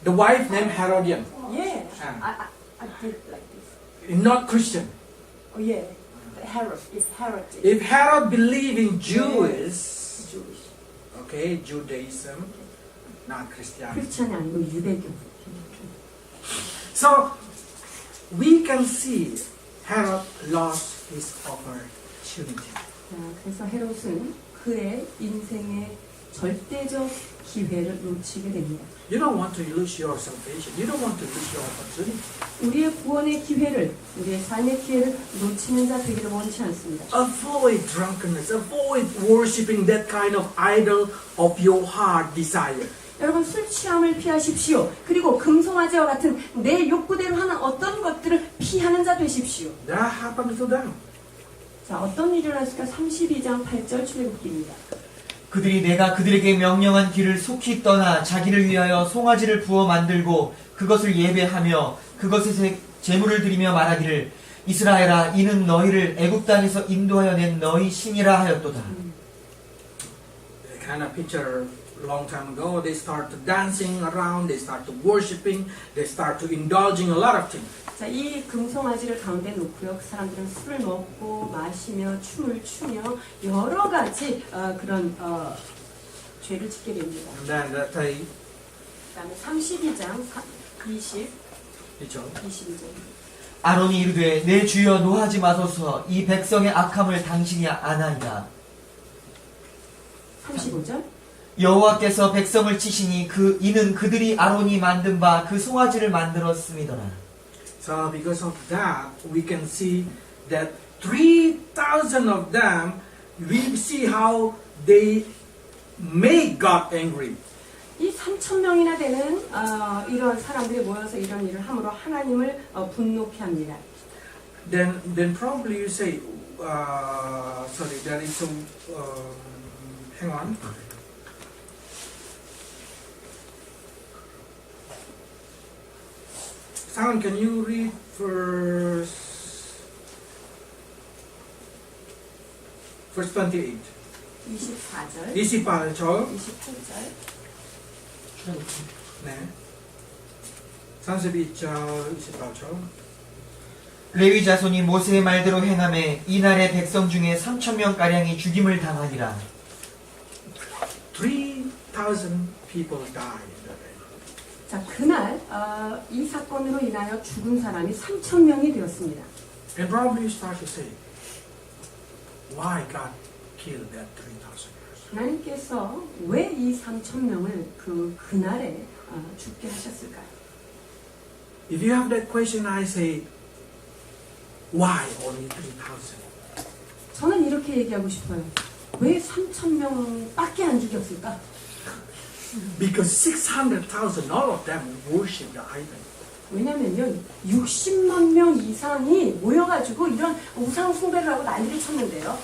The wife named Herodian, 예, I did like this. not Christian. 예, Herod is Herod. If Herod believe in Jewish, Jewish. okay, Judaism, not Christianity. 크리스찬이 아니고 유대교. So we can see Herod lost his opportunity. 그래서 헤롯은 그의 인생의 절대적 기회를 놓치게 됩니다. You don't want to lose your salvation. You don't want to lose your opportunity. 우리의 구원의 기회를, 우리의 삶의 기회를 놓치는 자 되기를 원치 않습니다. Avoid drunkenness. Avoid worshiping that kind of idol of your heart desire. 여러분, 술 취함을 피하십시오. 그리고 금송아지와 같은 내 욕구대로 하는 어떤 것들을 피하는 자 되십시오. That happened to them. 자, 어떤 일이 일어났을까? 32장 8절 출애굽기입니다. 그들이 내가 그들에게 명령한 길을 속히 떠나 자기를 위하여 송아지를 부어 만들고 그것을 예배하며 그것에 제물을 드리며 말하기를 이스라엘아 이는 너희를 애굽 땅에서 인도하여 낸 너희 신이라 하였도다. They kind of picture long time ago. They start to dancing around. They start to worshiping. They start to indulging a lot of things. 자, 이 금송아지를 가운데 놓고요. 그 사람들은 술을 먹고 마시며 춤을 추며 여러 가지 그런 죄를 짓게 됩니다. And then that they, 그다음에 32장 22절. 아론이 이르되 내 주여 노하지 마소서 이 백성의 악함을 당신이 아나이다. 35절. 여호와께서 백성을 치시니 이는 그들이 아론이 만든 바 그 송아지를 만들었음이더라. so because of that, we can see that 3,000 of them, we see how they make God angry. 이 3,000명이나 되는 이런 사람들이 모여서 이런 일을 함으로 하나님을 분노케 합니다. Then probably you say, sorry, there is some, hang on. Simon, can you read verse 28? 24절, 28절. 28절. 네. 32절, 28절. 레위 자손이 모세의 말대로 행하매 이날의 백성 중에 3,000명가량이 죽임을 당하니라. 3,000 people died. 자, 그날 이 사건으로 인하여 죽은 사람이 3,000명이 되었습니다. And probably you start to say, why God killed that 3,000 person? 하나님께서 왜 이 3,000명을 그날에 죽게 하셨을까요? If you have that question, I say, why only 3,000? 저는 이렇게 얘기하고 싶어요. 왜 3,000명밖에 안 죽였을까? Because 600,000, all of them worship the idol. 왜냐면요, 60만 명 이상이 모여가지고 이런 우상 숭배를 하고 난리를 쳤는데요.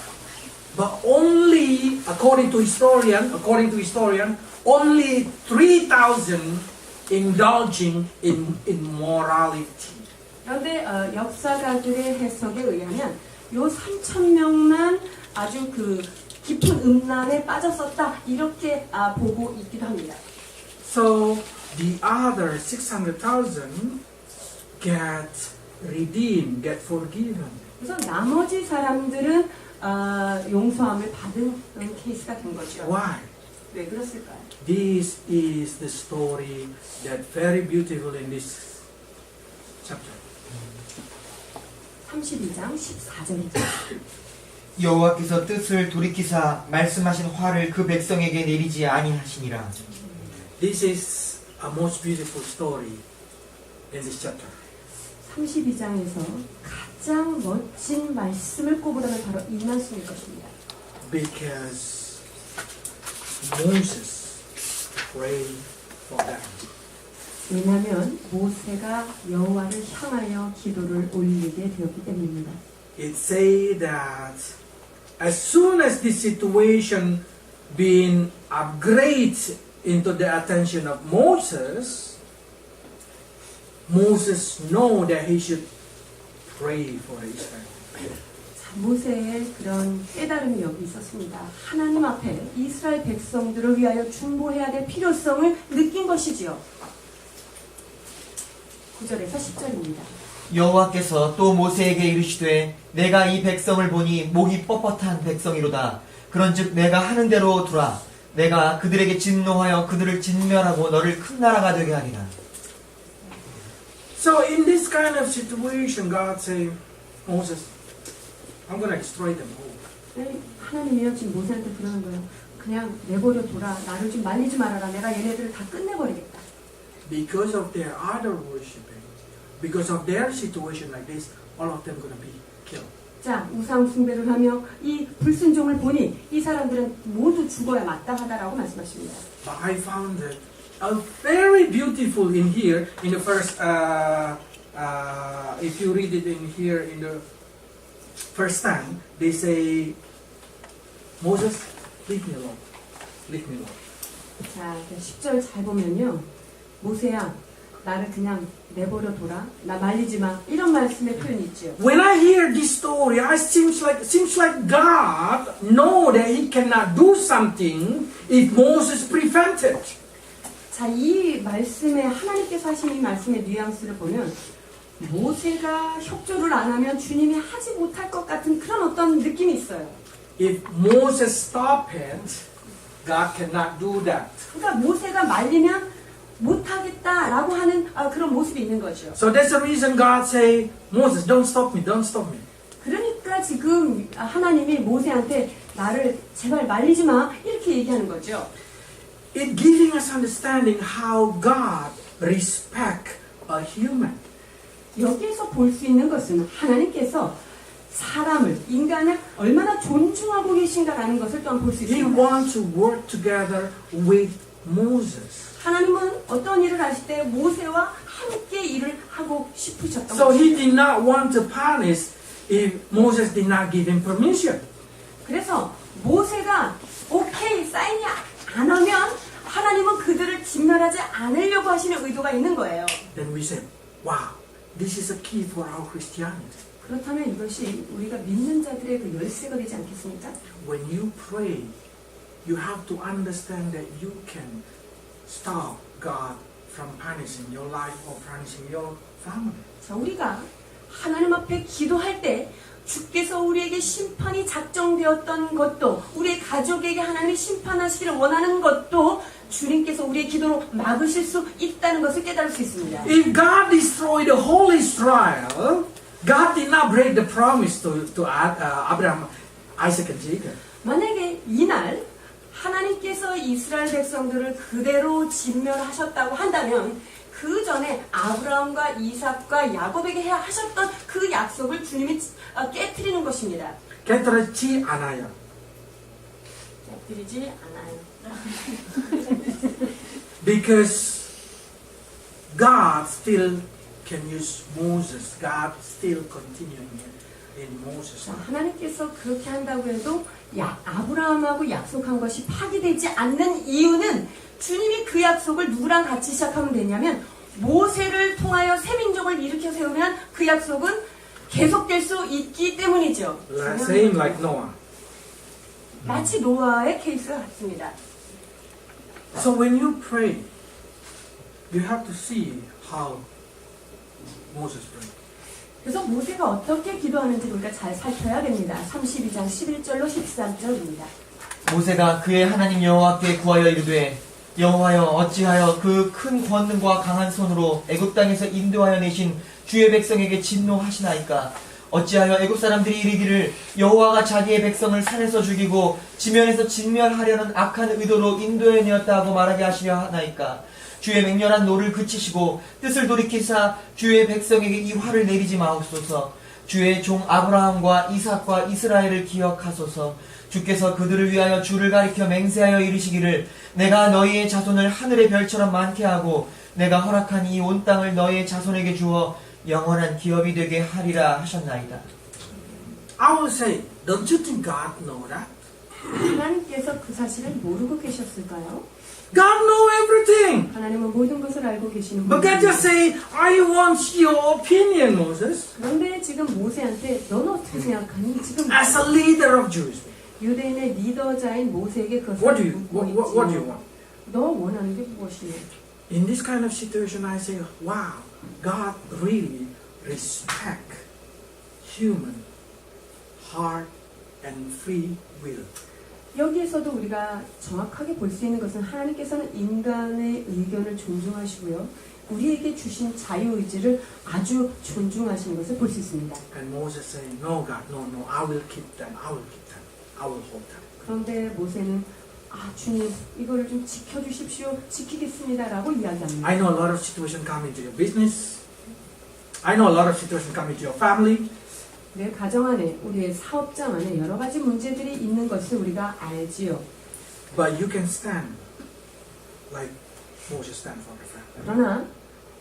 But only, according to historian, only 3,000 indulging in immorality. 그런데 역사가들의 해석에 의하면 요 3,000명만 아주 깊은 음란에 빠졌었다 이렇게 보고 있기도 합니다. So the other 600,000 get redeemed, get forgiven. 그래서 나머지 사람들은 용서함을 받은 케이스가 된 거죠. Why? 왜 그랬을까요? This is the story that very beautiful in this chapter. 32장 14절이죠. 여호와께서 뜻을 돌이키사 말씀하신 화를 그 백성에게 내리지 아니하시니라. This is a most beautiful story in this chapter. 32장에서 가장 멋진 말씀을 꼽으라면 바로 이 말씀일 것입니다. Because Moses prayed for them. 왜냐하면 모세가 여호와를 향하여 기도를 올리게 되었기 때문입니다. It say that as soon as this situation been upgraded into the attention of Moses, Moses know that he should pray for Israel. 자, 모세의 그런 깨달음이 여기 있었습니다. 하나님 앞에 이스라엘 백성들을 위하여 중보해야 될 필요성을 느낀 것이지요. 9절에서 10절입니다. 여호와께서 또 모세에게 이르시되 내가 이 백성을 보니 목이 뻣뻣한 백성이로다. 그런즉 내가 하는 대로 두라. 내가 그들에게 진노하여 그들을 진멸하고 너를 큰 나라가 되게 하리라. So in this kind of situation, God say, Moses, I'm going to destroy them all. 하나님이요 지금 모세한테 그러는 거예요. 그냥 내버려 둬라. 나를 좀 말리지 말아라. 내가 얘네들을 다 끝내버리겠다. Because of their idol worshiping, because of their situation like this, all of them going to be killed. 자, 우상 숭배를 하며 이 불순종을 보니 이 사람들은 모두 죽어야 마땅하다라고 말씀하십니다. But I found that very beautiful in here, in the first, if you read it in here in the first time, they say, Moses, leave me alone. Leave me alone. 자, 10절 잘 보면요. 모세야, 나를 그냥 내버려 둬라. 나 말리지 마. 이런 말씀의 표현이 있죠. When I hear this story, it seems like God know that He cannot do something if Moses prevented. 자, 이 말씀에 하나님께서 하신 이 말씀의 뉘앙스를 보면 모세가 협조를 안 하면 주님이 하지 못할 것 같은 그런 어떤 느낌이 있어요. If Moses stop it, God cannot do that. 그러니까 모세가 말리면 못하겠다라고 하는 그런 모습이 있는 거죠. So that's the reason God say, Moses, don't stop me, don't stop me. 그러니까 지금 하나님이 모세한테 나를 제발 말리지 마 이렇게 얘기하는 거죠. It giving us understanding how God respect a human. 여기에서 볼 수 있는 것은 하나님께서 사람을, 인간을 얼마나 존중하고 계신가라는 것을 또한 볼 수 He 있습니다. wants to work together with Moses. 하나님은 어떤 일을 하실 때 모세와 함께 일을 하고 싶으셨던 So He 것이죠. did not want to punish if Moses did not give him permission. 그래서 모세가 오케이 사인이 안 하면 하나님은 그들을 진멸하지 않으려고 하시는 의도가 있는 거예요. Then we say, wow, this is a key for our Christianity. 그렇다면 이것이 우리가 믿는 자들의 그 열쇠가 되지 않겠습니까? When you pray, you have to understand that you can stop God from punishing your life or punishing your family. 자, 우리가 하나님 앞에 기도할 때 주께서 우리에게 심판이 작정되었던 것도 우리의 가족에게 하나님이 심판하시기를 원하는 것도 주님께서 우리의 기도로 막으실 수 있다는 것을 깨달을 수 있습니다. If God destroyed the whole Israel, God did not break the promise to Abraham, Isaac, and Jacob. 만약에 이날 하나님께서 이스라엘 백성들을 그대로 진멸하셨다고 한다면 그 전에 아브라함과 이삭과 야곱에게 해야 하셨던 그 약속을 주님이 깨트리는 것입니다. 깨뜨리지 않아요. 깨트리지 않아요. Because God still can use Moses. God still continuing in Moses. 자, 하나님께서 그렇게 한다고 해도 아브라함하고 약속한 것이 파기되지 않는 이유는 주님이 그 약속을 누구랑 같이 시작하면 되냐면 모세를 통하여 새 민족을 일으켜 세우면 그 약속은 계속될 수 있기 때문이죠. Same like Noah. 마치 노아의 케이스와 같습니다. So when you pray, you have to see how Moses prayed. 그래서 모세가 어떻게 기도하는지 우리가 잘 살펴야 됩니다. 32장 11절로 13절입니다. 모세가 그의 하나님 여호와께 구하여 이르되 여호와여 어찌하여 그 큰 권능과 강한 손으로 애굽 땅에서 인도하여 내신 주의 백성에게 진노하시나이까 어찌하여 애굽 사람들이 이르기를 여호와가 자기의 백성을 산에서 죽이고 지면에서 진멸하려는 악한 의도로 인도해 내었다 하고 말하게 하시려 하나이까 주의 맹렬한 노를 그치시고 뜻을 돌이키사 주의 백성에게 이 화를 내리지 마옵소서 주의 종 아브라함과 이삭과 이스라엘을 기억하소서 주께서 그들을 위하여 주를 가리켜 맹세하여 이르시기를 내가 너희의 자손을 하늘의 별처럼 많게 하고 내가 허락한 이 온 땅을 너희의 자손에게 주어 영원한 기업이 되게 하리라 하셨나이다. I will say, don't you think God know that? 하나님께서 그 사실을 모르고 계셨을까요? God know everything. 하나님은 모든 것을 알고 계시는 But God just 분이십니다. say, I want your opinion, Moses, 그런데 지금 모세한테 너는 어떻게 생각하니? 지금 as a leader of Jewish people. 유대인의 리더자인 모세에게 그것을 What do you 묻고 what do you 있지요. want? 너 원하는 게 무엇이냐? In this kind of situation, I say, wow, God really respect human heart and free will. 여기에서도 우리가 정확하게 볼 수 있는 것은 하나님께서는 인간의 의견을 존중하시고요. 우리에게 주신 자유의지를 아주 존중하시는 것을 볼 수 있습니다. And Moses saying, no, God, no, I will keep them. I will keep them. I will hold them. 그런데 모세는 주님 이거를 좀 지켜주십시오. 지키겠습니다라고 이야기합니다. I know a lot of situations come into your business. I know a lot of situations come into your family. 내 가정 안에 우리의 사업장 안에 여러 가지 문제들이 있는 것을 우리가 알지요. But you can stand like Moses stand for the family. 그러나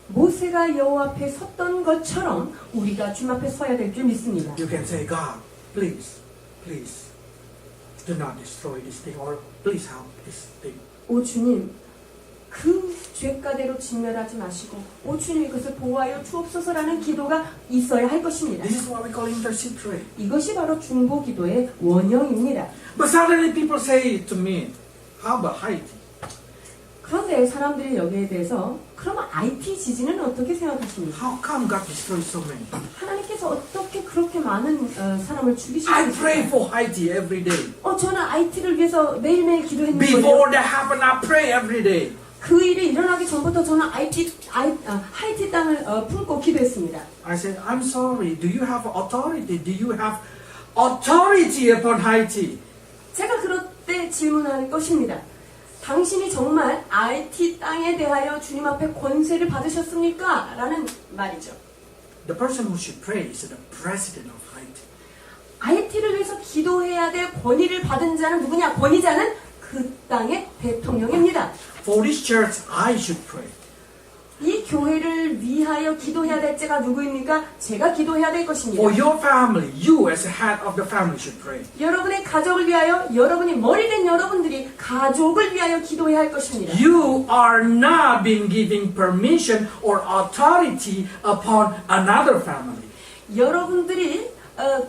모세가 여호와 앞에 섰던 것처럼 우리가 주님 앞에 서야 될 줄 믿습니다. You can say, God, please, please, do not destroy this thing or please help this thing. 오 주님, 그 죄가대로 진멸하지 마시고 오 주님 이것을 보호하여 주옵소서라는 기도가 있어야 할 것입니다. This is what we call intercede prayer. 이것이 바로 중보 기도의 원형입니다. But suddenly people say to me, how about Haiti? 그런데 사람들이 여기에 대해서 그러면 IT 지진은 어떻게 생각하십니까? How come God destroys so many? 하나님께서 어떻게 그렇게 많은 사람을 죽이실 I 수 pray 있을까요? for Haiti every day. 저는 IT를 위해서 매일매일 기도했는 거예요. Before that happened, I pray every day. 그 일이 일어나기 전부터 저는 하이티 땅을 품고 기도했습니다. I said, I'm sorry. Do you have authority? Do you have authority upon Haiti? 제가 그럴 때 질문하는 것입니다. 당신이 정말 IT 땅에 대하여 주님 앞에 권세를 받으셨습니까? 라는 말이죠. The person who should pray is the president of Haiti. IT를 위해서 기도해야 될 권위를 받은 자는 누구냐? 권위자는 그 땅의 대통령입니다. For this church, I should pray. 이 교회를 위하여 기도해야 될 자가 누구입니까? 제가 기도해야 될 것입니다. For your family, you as the head of the family should pray. 여러분의 가족을 위하여 여러분이 머리된 여러분들이 가족을 위하여 기도해야 할 것입니다. You are not being given permission or authority upon another family. 여러분들이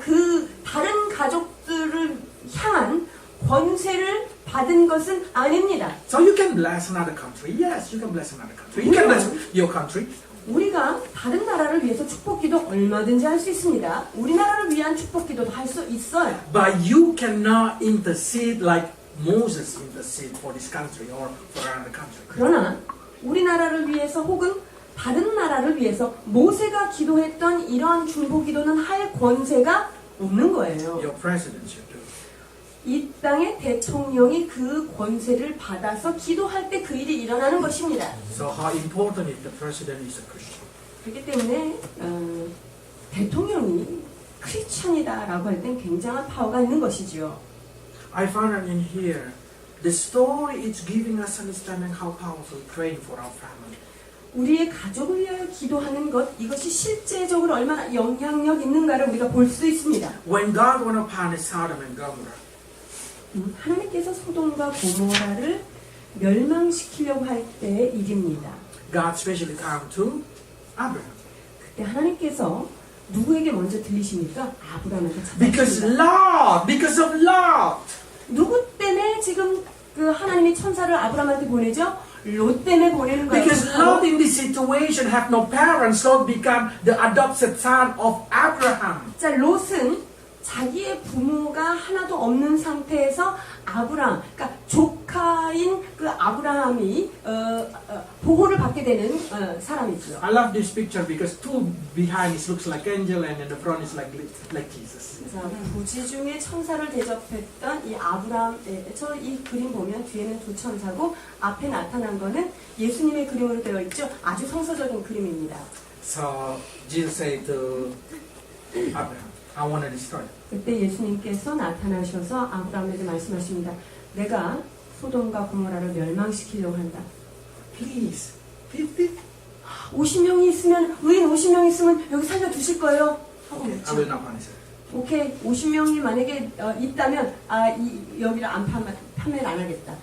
그 다른 가족들을 향한 권세를 받은 것은 아닙니다. So you can bless another country. Yes, you can bless another country. You can bless your country. 우리가 다른 나라를 위해서 축복기도 얼마든지 할 수 있습니다. 우리나라를 위한 축복기도도 할 수 있어요. But you cannot intercede like Moses interceded for this country or for another country. 그러나 우리나라를 위해서 혹은 다른 나라를 위해서 모세가 기도했던 이러한 중보기도는 할 권세가 없는 거예요. Your president should do. 이 땅의 대통령이 그 권세를 받아서 기도할 때 그 일이 일어나는 것입니다. So how important is the president is a Christian? 그렇기 때문에 대통령이 크리스천이다라고 할 땐 굉장한 파워가 있는 것이지요. I find that in here, the story is giving us understanding how powerful praying for our family. 우리의 가족을 위하여 기도하는 것, 이것이 실제적으로 얼마나 영향력 있는가를 우리가 볼 수 있습니다. When God want to punish Sodom and Gomorrah, 하나님께서 소돔과 고모라를 멸망시키려고 할 때의 일입니다. God specially come to Abraham. 그때 하나님께서 누구에게 먼저 들리십니까? 아브라함에게 Because 찾아오십니다. Lot, because of Lot. 누구 때문에 지금 그 하나님이 천사를 아브라함한테 보내죠? 롯 때문에 보내는 거예요. Because Lot in this situation have no parents, Lot become the adopted son of Abraham. 자, 롯은 자기의 부모가 하나도 없는 상태에서 아브라함, 그러니까 조카인 그 아브라함이 보호를 받게 되는 사람이죠. I love this picture because two behind it looks like angel and in the front is like Jesus. 자, 부지 중에 천사를 대접했던 이 아브라함에서 이 그림 보면 뒤에는 두 천사고 앞에 나타난 거는 예수님의 그림으로 되어 있죠. 아주 성서적인 그림입니다. So Jesus said to Abraham, I want to destroy it. 그때 예수님께서 나타나셔서 아브라함에게 말씀하십니다. 내가 소돔과 고모라를 멸망시키려고 한다. Please, 50? 50명이 있으면 의인 50명 있으면 여기 살려두실 거예요. 하고 Okay, I 묻죠. will not punish it. 오케이, 50명이 만약에 있다면 여기를 판매를 안 하겠다.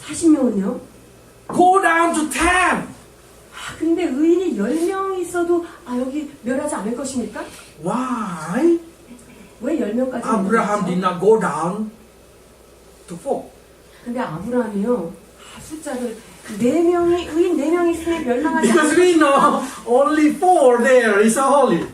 40명은요? Go down to 10. 근데 의인이 10명이 있어도 여기 멸하지 않을 것입니까? Why? 왜 10명까지? Abraham did not go down to 4. 근데 아브라함이요 숫자를 4명이 의인 4명이 있으면 멸망하지 Because 않을 we 것이다. know only 4 there is holy.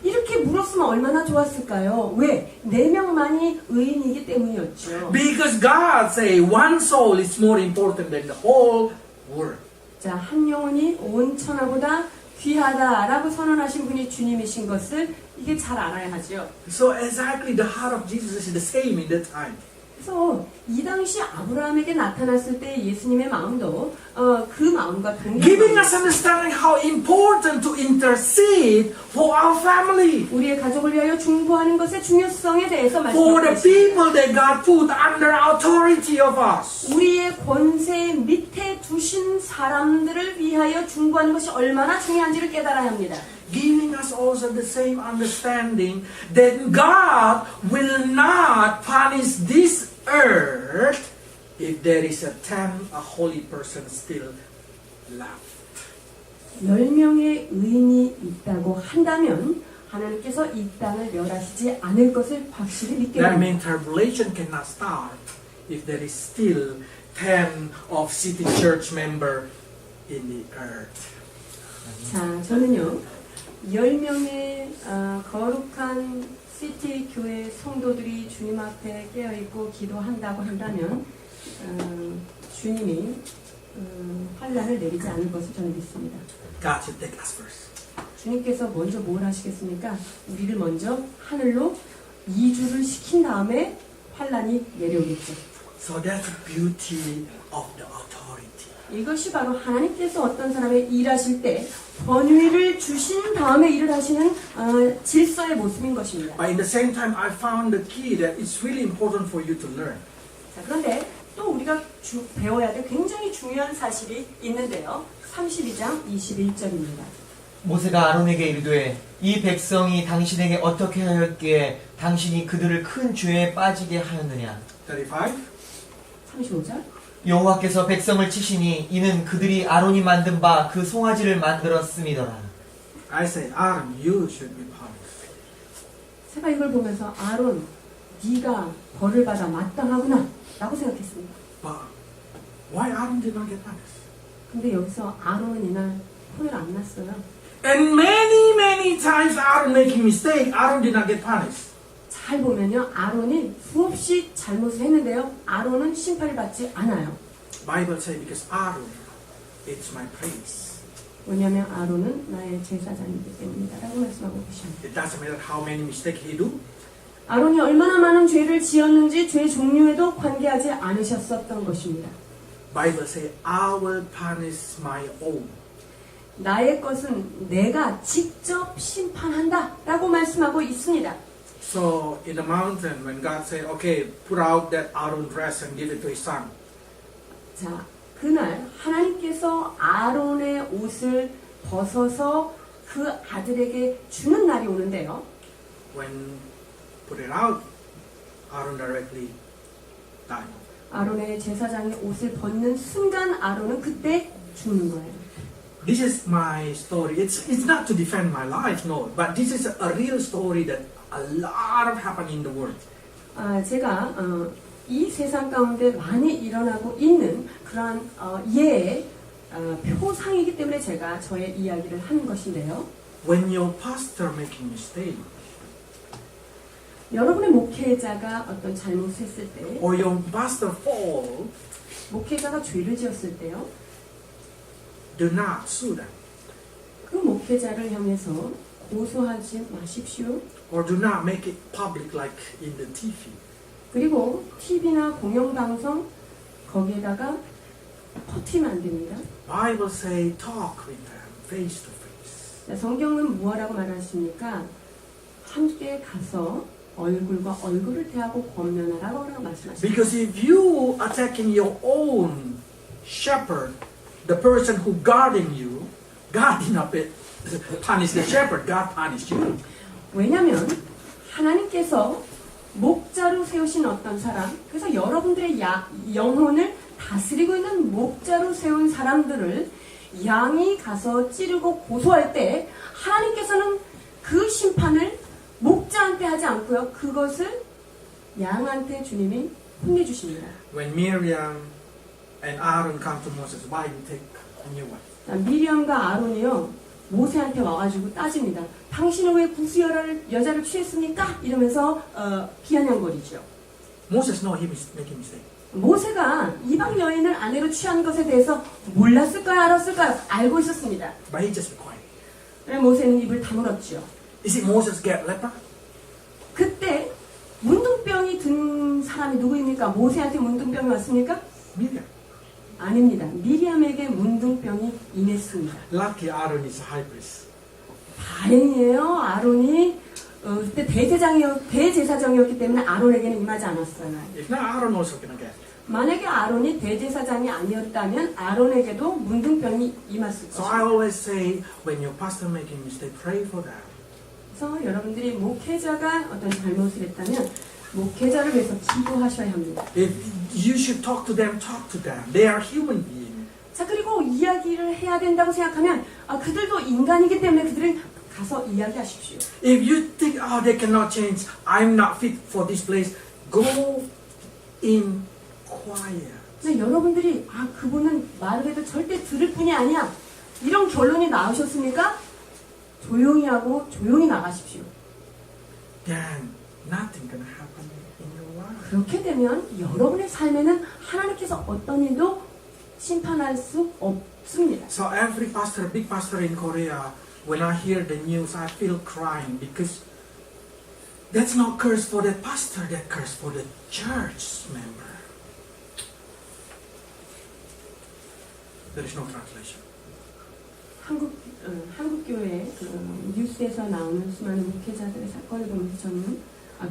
이렇게 물었으면 얼마나 좋았을까요? 왜? 4명만이 의인이기 때문이었죠. Because God say one soul is more important than the whole world. 자, 한 영혼이 온 천하보다 귀하다라고 선언하신 분이 주님이신 것을 이게 잘 알아야 하죠. So exactly the heart of Jesus is the same in that time. 그래서 이 당시 아브라함에게 나타났을 때 예수님의 마음도 그 마음과 Giving us 동일한 understanding how important to intercede for our family. 우리의 가족을 위하여 중보하는 것의 중요성에 대해서 For the 말씀하셨습니다. people that God put under authority of us. 우리의 권세 밑에 두신 사람들을 위하여 중보하는 것이 얼마나 중요한지를 깨달아야 합니다. Giving us also the same understanding that God will not punish this earth if there is a holy person still left. 10명의 의인이 있다고 한다면 하나님께서 이 땅을 멸하시지 않을 것을 확실히 믿게 That 됩니다. means tribulation cannot start if there is still 10 of city church member in the earth. 자, 저는요 10명의 거룩한 시티 교회 성도들이 주님 앞에 깨어있고 기도한다고 한다면 주님이 환란을 내리지 않을 것을 저는 믿습니다. God should take us first. 주님께서 먼저 뭘 하시겠습니까? 우리를 먼저 하늘로 이주를 시킨 다음에 환란이 내려오겠죠. So that's the beauty of the authority. 이것이 바로 하나님께서 어떤 사람의 일하실 때 권위를 주신 다음에 일을 하시는 질서의 모습인 것입니다. But in the same time, I found the key that it's really important for you to learn. 자, 그런데 또 우리가 배워야 될 굉장히 중요한 사실이 있는데요. 32장 21절입니다. 모세가 아론에게 이르되 이 백성이 당신에게 어떻게 하였기에 당신이 그들을 큰 죄에 빠지게 하였느냐. 35. 35절. 여호와께서 백성을 치시니 이는 그들이 아론이 만든 바 그 송아지를 만들었음이더라. I say, Aaron, you should be punished. 제가 이걸 보면서 아론, 네가 벌을 받아 마땅하구나 라고 생각했습니다. But why Aaron did not get punished? 근데 여기서 아론은 이날 혼을 안 났어요. And many times Aaron making mistake, Aaron did not get punished. 잘 보면요, 아론이 수없이 잘못을 했는데요, 아론은 심판을 받지 않아요. Bible say because Aaron, it's my praise. 왜냐하면 아론은 나의 제사장이기 때문이다라고 말씀하고 계십니다. It doesn't matter how many mistakes he do. 아론이 얼마나 많은 죄를 지었는지 죄 종류에도 관계하지 않으셨었던 것입니다. Bible say, I will punish my own. 나의 것은 내가 직접 심판한다 라고 말씀하고 있습니다. So in the mountain, when God said, okay, put out that Aaron dress and give it to his son. 자, 그날 하나님께서 아론의 옷을 벗어서 그 아들에게 주는 날이 오는데요. When put it out, Aaron directly died. 아론의 제사장이 옷을 벗는 순간 아론은 그때 죽는 거예요. This is my story. It's not to defend my life, no. But this is a real story that a lot of happened in the world. 제가 이 세상 가운데 많이 일어나고 있는 그런 예의 표상이기 때문에 제가 저의 이야기를 하는 것인데요. When your pastor making mistake, 여러분의 목회자가 어떤 잘못을 했을 때, or your pastor fall, 목회자가 죄를 지었을 때요, do not sue them, 그 목회자를 향해서 고소하지 마십시오. or do not make it public like in the TV. 그리고 TV나 공영방송 거기에다가 퍼뜨리면 안 됩니다. Bible say talk with them face to face. 자, 성경은 무엇라고 말하십니까? 함께 가서 얼굴과 얼굴을 대하고 권면하라고 말씀하십니다. Because if you attacking your own shepherd, the person who guarding you, God did not punish the shepherd, God punished you. 왜냐하면 하나님께서 목자로 세우신 어떤 사람, 그래서 여러분들의 영혼을 다스리고 있는 목자로 세운 사람들을 양이 가서 찌르고 고소할 때 하나님께서는 그 심판을 목자한테 하지 않고요. 그것을 양한테 주님이 혼내주십니다. When Miriam and Aaron come to Moses, why you take a new wife? 자, 미리암과 아론이요. 모세한테 와가지고 따집니다. 당신은 왜 구스 여자를 취했습니까? 이러면서 비아냥거리죠. Moses know he was making mistake. 모세가 이방 여인을 아내로 취한 것에 대해서 몰랐을까요? 알았을까요? 알고 있었습니다. But he just be quiet. 그래서 모세는 입을 다물었죠. Is it Moses get leper? 그때 문둥병이 든 사람이 누구입니까? 모세한테 문둥병이 왔습니까? Miriam. 아닙니다. 미리암에게 문둥병이 임했습니다. Lucky Aaron is a high priest. 다행이에요. 아론이 그때 대제사장이었기 때문에 아론에게는 임하지 않았어요. If not, Aaron also gonna get. 만약에 아론이 대제사장이 아니었다면 아론에게도 문둥병이 임했을 So 것입니다. I always say, when your pastor making mistake, pray for them. 그래서 여러분들이 목회자가 어떤 잘못을 했다면 목회자를 위해서 기도하셔야 합니다. If you should talk to them, talk to them. They are human beings. 자, 그리고 이야기를 해야 된다고 생각하면 그들도 인간이기 때문에 그들은 가서 이야기하십시오. If you think, oh, they cannot change, I'm not fit for this place, go in quiet. 근데 여러분들이 그분은 말을 해도 절대 들을 뿐이 아니야. 이런 결론이 나오셨습니까? 조용히 하고 조용히 나가십시오. Then nothing gonna happen in your life. 그렇게 되면 여러분의 삶에는 하나님께서 어떤 일도 심판할 수 없습니다. So every pastor, big pastor in Korea, when I hear the news, I feel crying because that's not curse for the pastor, that curse for the church member. There is no translation. 한국 교회 뉴스에서 나오는 수많은 목회자들의 사건을 보면서 저는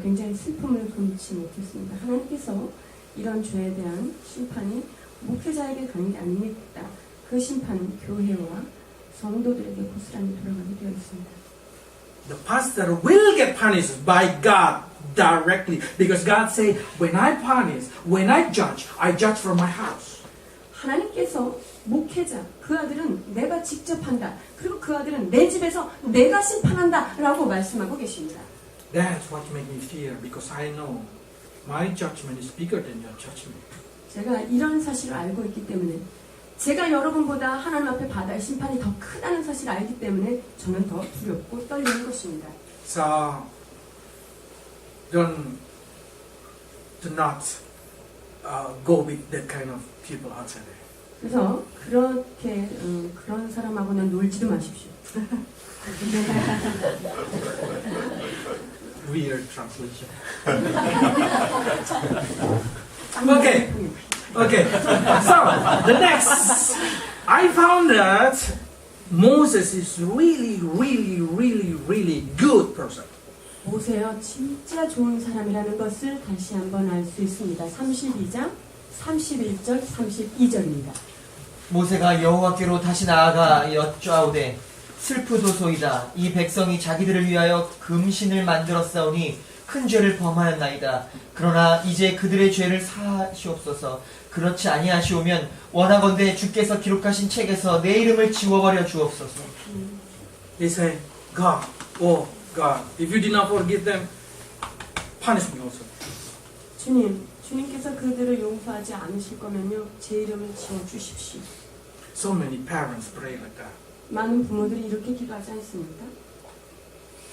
굉장히 슬픔을 금치 못했습니다. 하나님께서 이런 죄에 대한 심판이 목회자에게 가는 게 아닙니다. 그 심판은 교회와 성도들에게 고스란히 돌아가게 되어 있습니다. The pastor will get punished by God directly because God say, when I punish, when I judge from my house. 하나님께서 목회자, 그 아들은 내가 직접 한다. 그리고 그 아들은 내 집에서 내가 심판한다 라고 말씀하고 계십니다. That's what makes me fear because I know my judgment is bigger than your judgment. 제가 이런 사실을 알고 있기 때문에 제가 여러분보다 하나님 앞에 받아야 심판이 더 크다는 사실을 알기 때문에 저는 더 두렵고 떨리는 것입니다. So do not go with that kind of people outside there. 그래서 그렇게 그런 사람하고는 놀지도 마십시오. Weird translation. Okay. So the next, I found that Moses is really good person. 모세요, 진짜 좋은 사람이라는 것을 다시 한번 알 수 있습니다. 32장 31절 32절입니다. 모세가 여호와께로 다시 나아가 여쭈아오되 슬프도소이다. 이 백성이 자기들을 위하여 금신을 만들었사오니 큰 죄를 범하였나이다. 그러나 이제 그들의 죄를 사하시옵소서. 그렇지 아니하시오면 원하건대 주께서 기록하신 책에서 내 이름을 지워버려 주옵소서. He said, God, oh God, if you did not forgive them, punish me also. 주님께서 그들을 용서하지 않으실 거면요, 제 이름을 지워주십시오. So many parents pray like that. 많은 부모들이 이렇게 기도하지 않습니까?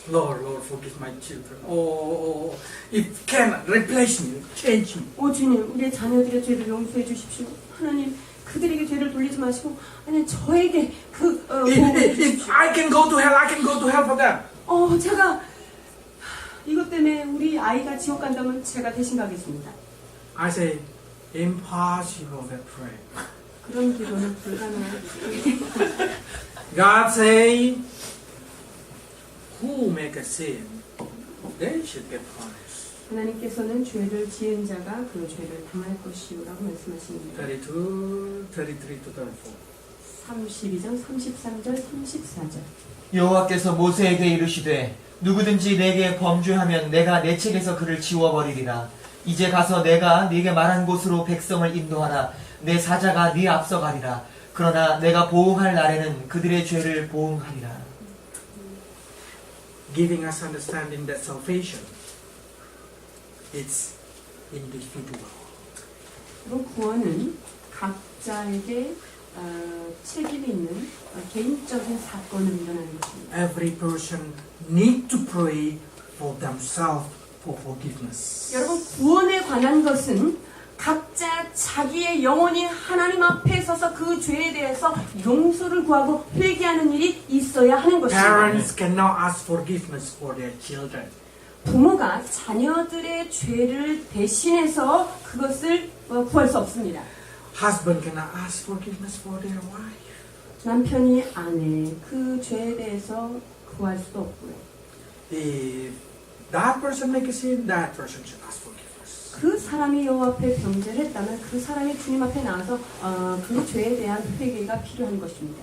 Lord, Lord, forgive my children. Oh, if can replace me, change me. 오 주님, 우리의 자녀들의 죄를 용서해 주십시오. 하나님, 그들에게 죄를 돌리지 마시고, 아니 저에게 보호해 If 주십시오. I can go to hell, I can go to hell for them. 제가 이것 때문에 우리 아이가 지옥 간다면 제가 대신 가겠습니다. I say, impossible that pray. 그런 기도는 불가능합니다. God say, who make a sin, they should get punished. 하나님께서는 죄를 지은 자가 그 죄를 당할 것이요라고 말씀하십니다. 32, 33 to 34. 32장 33절 34절. 여호와께서 모세에게 이르시되 누구든지 내게 범죄하면 내가 내 책에서 그를 지워버리리라. 이제 가서 내가 네게 말한 곳으로 백성을 인도하라. 내 사자가 네 앞서 가리라. 그러나 내가 보응할 날에는 그들의 죄를 보응하리라. Giving us understanding that salvation is individual. 그리고 구원은 각자에게 책임이 있는 개인적인 사건을 일어나는 것입니다. Every person need to pray for themselves for forgiveness. 여러분, 구원에 관한 것은 각자 자기의 영혼이 하나님 앞에 서서 그 죄에 대해서 용서를 구하고 회개하는 일이 있어야 하는 것입니다. Parents cannot ask forgiveness for their children. 부모가 자녀들의 죄를 대신해서 그것을 구할 수 없습니다. Husband cannot ask forgiveness for their wife. 남편이 아내 그 죄에 대해서 구할 수도 없고요. If that person make a sin, that person should ask forgiveness. 그 사람이 여호와 앞에 범죄를 했다면 그 사람이 주님 앞에 나와서 그 죄에 대한 회개가 필요한 것입니다.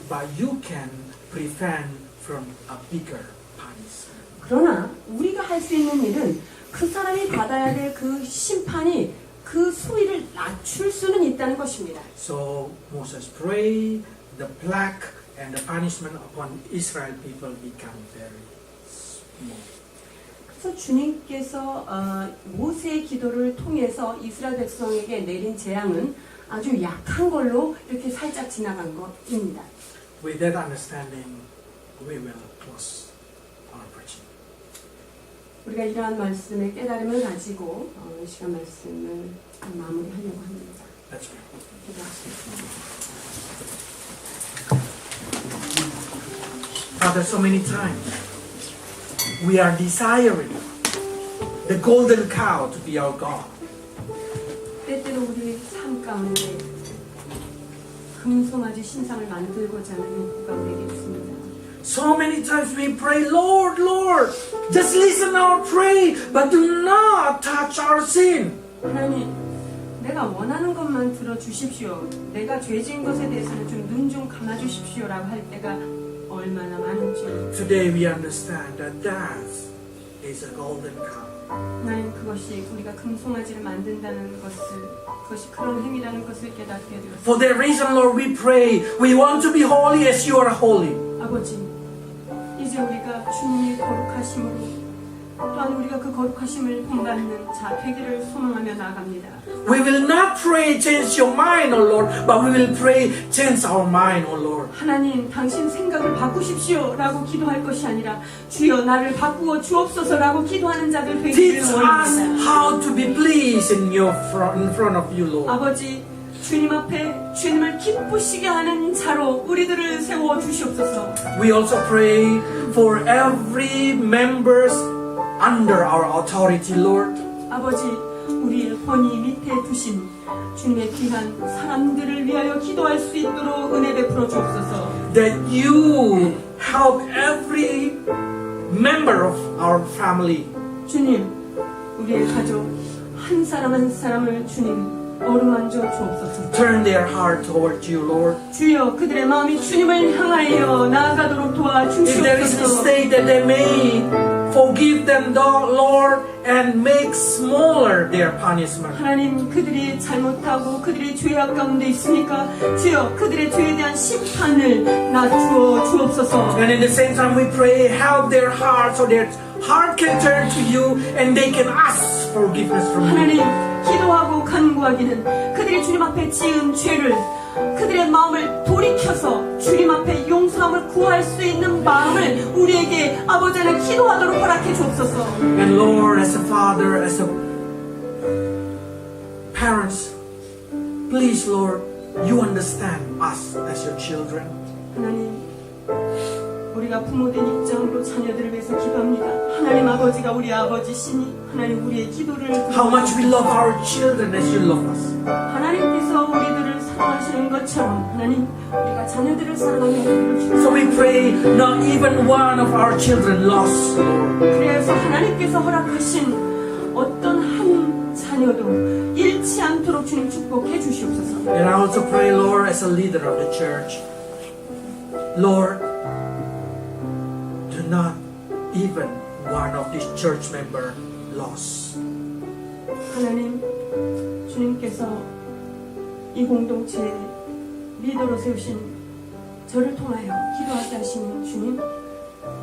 But you can prevent from a bigger punishment. 그러나 우리가 할 수 있는 일은 그 사람이 받아야 될 그 심판이 그 수위를 낮출 수는 있다는 것입니다. So Moses prayed, the plague and the punishment upon Israel people become very small. 그래서 주님께서 모세의 기도를 통해서 이스라엘 백성에게 내린 재앙은 아주 약한 걸로 이렇게 살짝 지나간 것입니다. With that understanding, we will close our preaching. 우리가 이러한 말씀의 깨달음을 가지고 이 시간 말씀을 마무리하려고 합니다. Let's pray. 기도하겠습니다. Father, so many times we are desiring the golden cow to be our God. 때때로 우리 삶 가운데 금송아지 신상을 만들고자 하는 욕구가 우리에게 있습니다. So many times we pray, Lord, Lord, just listen our pray, but do not touch our sin. 하나님, 내가 원하는 것만 들어주십시오. 내가 죄 지은 것에 대해서는 좀 눈 좀 감아주십시오라고 할 때가 얼마나 많은지. Today we understand that that is a golden cow. 하나님, 그것이 우리가 금송아지를 만든다는 것을, 그것이 그런 행위라는 것을 깨닫게 되었습니다. For that reason, Lord, we pray, we want to be holy as you are holy. 아버지, 이제 우리가 주님의 거룩하심으로 또한 우리가 그 거룩하심을 본받는 자 되기를 소망하며 나아갑니다. We will not pray, change your mind, O Lord, but we will pray, change our mind, O Lord. 하나님, 당신 생각을 바꾸십시오 라고 기도할 것이 아니라 주여 나를 바꾸어 주옵소서라고 기도하는 자들 되기를 Teach us 원합니다. how to be pleased in front of you, Lord. 아버지, 주님 앞에 주님을 기쁘시게 하는 자로 우리들을 세워 주시옵소서. We also pray for every members under our authority, Lord. 아버지, 우리의 권위 밑에 두신 주님의 귀한 사람들을 위하여 기도할 수 있도록 은혜 베풀어 주옵소서. That you help every member of our family. 주님, 우리의 가족 한 사람 한 사람을 주님 어루만져 주옵소서. Turn their heart towards you, Lord. 주여, 그들의 마음이 주님을 향하여 나아가도록 If there is a 도와주시옵소서. mistake that they made, forgive them, Lord, and make smaller their punishment. 하나님, 그들이 잘못하고 그들이 죄악 가운데 있으니까 주여, 그들의 죄에 대한 심판을 낮추어 주옵소서. And in the same time we pray, help their hearts or their heart can turn to you and they can ask forgiveness from you. 하나님, 기도하고 간구하기는 그들이 주님 앞에 지은 죄를 그들의 마음을 돌이켜서 주님 앞에 용서함을 구할 수 있는 마음을 우리에게 아버지는 기도하도록 허락해 주옵소서. And Lord, as a father, as a parents, please, Lord, you understand us as your children. 하나님, 우리가 부모된 입장으로 자녀들을 위해서 기도합니다. 하나님 아버지가 우리 아버지시니 하나님 우리의 기도를 How much we love our children as you love us. 하나님께서 우리들을 사랑하시는 것처럼 하나님 우리가 자녀들을 사랑하며 하나님을 기도합니다. So we pray not even one of our children lost, Lord. 그래서 하나님께서 허락하신 어떤 한 자녀도 잃지 않도록 주님 축복해 주시옵소서. And I also pray, Lord, as a leader of the church, Lord, do not even one of these church member lost. 하나님, 주님께서 이 공동체의 리더로 세우신 저를 통하여 기도하게 하시는 주님,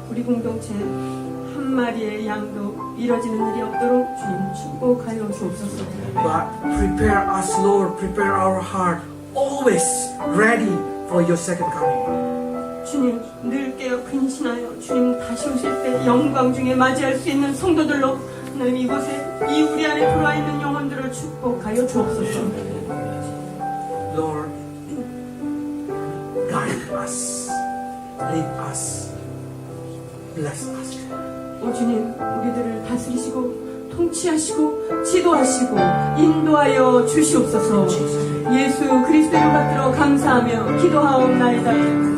우리 공동체 한 마리의 양도 잃어지는 일이 없도록 주님 축복하여 주옵소서. But prepare us, Lord, prepare our heart, always ready for your second coming. 주님, 늘 깨어 근신하여 주님 다시 오실 때 영광 중에 맞이할 수 있는 성도들로 하나님 이곳에 이 우리 안에 들어와 있는 영혼들을 축복하여 주옵소서. Lord, guide us, lead us, bless us. 오 주님, 우리들을 다스리시고 통치하시고 지도하시고 인도하여 주시옵소서. 예수 그리스도를 받들어 감사하며 기도하옵나이다.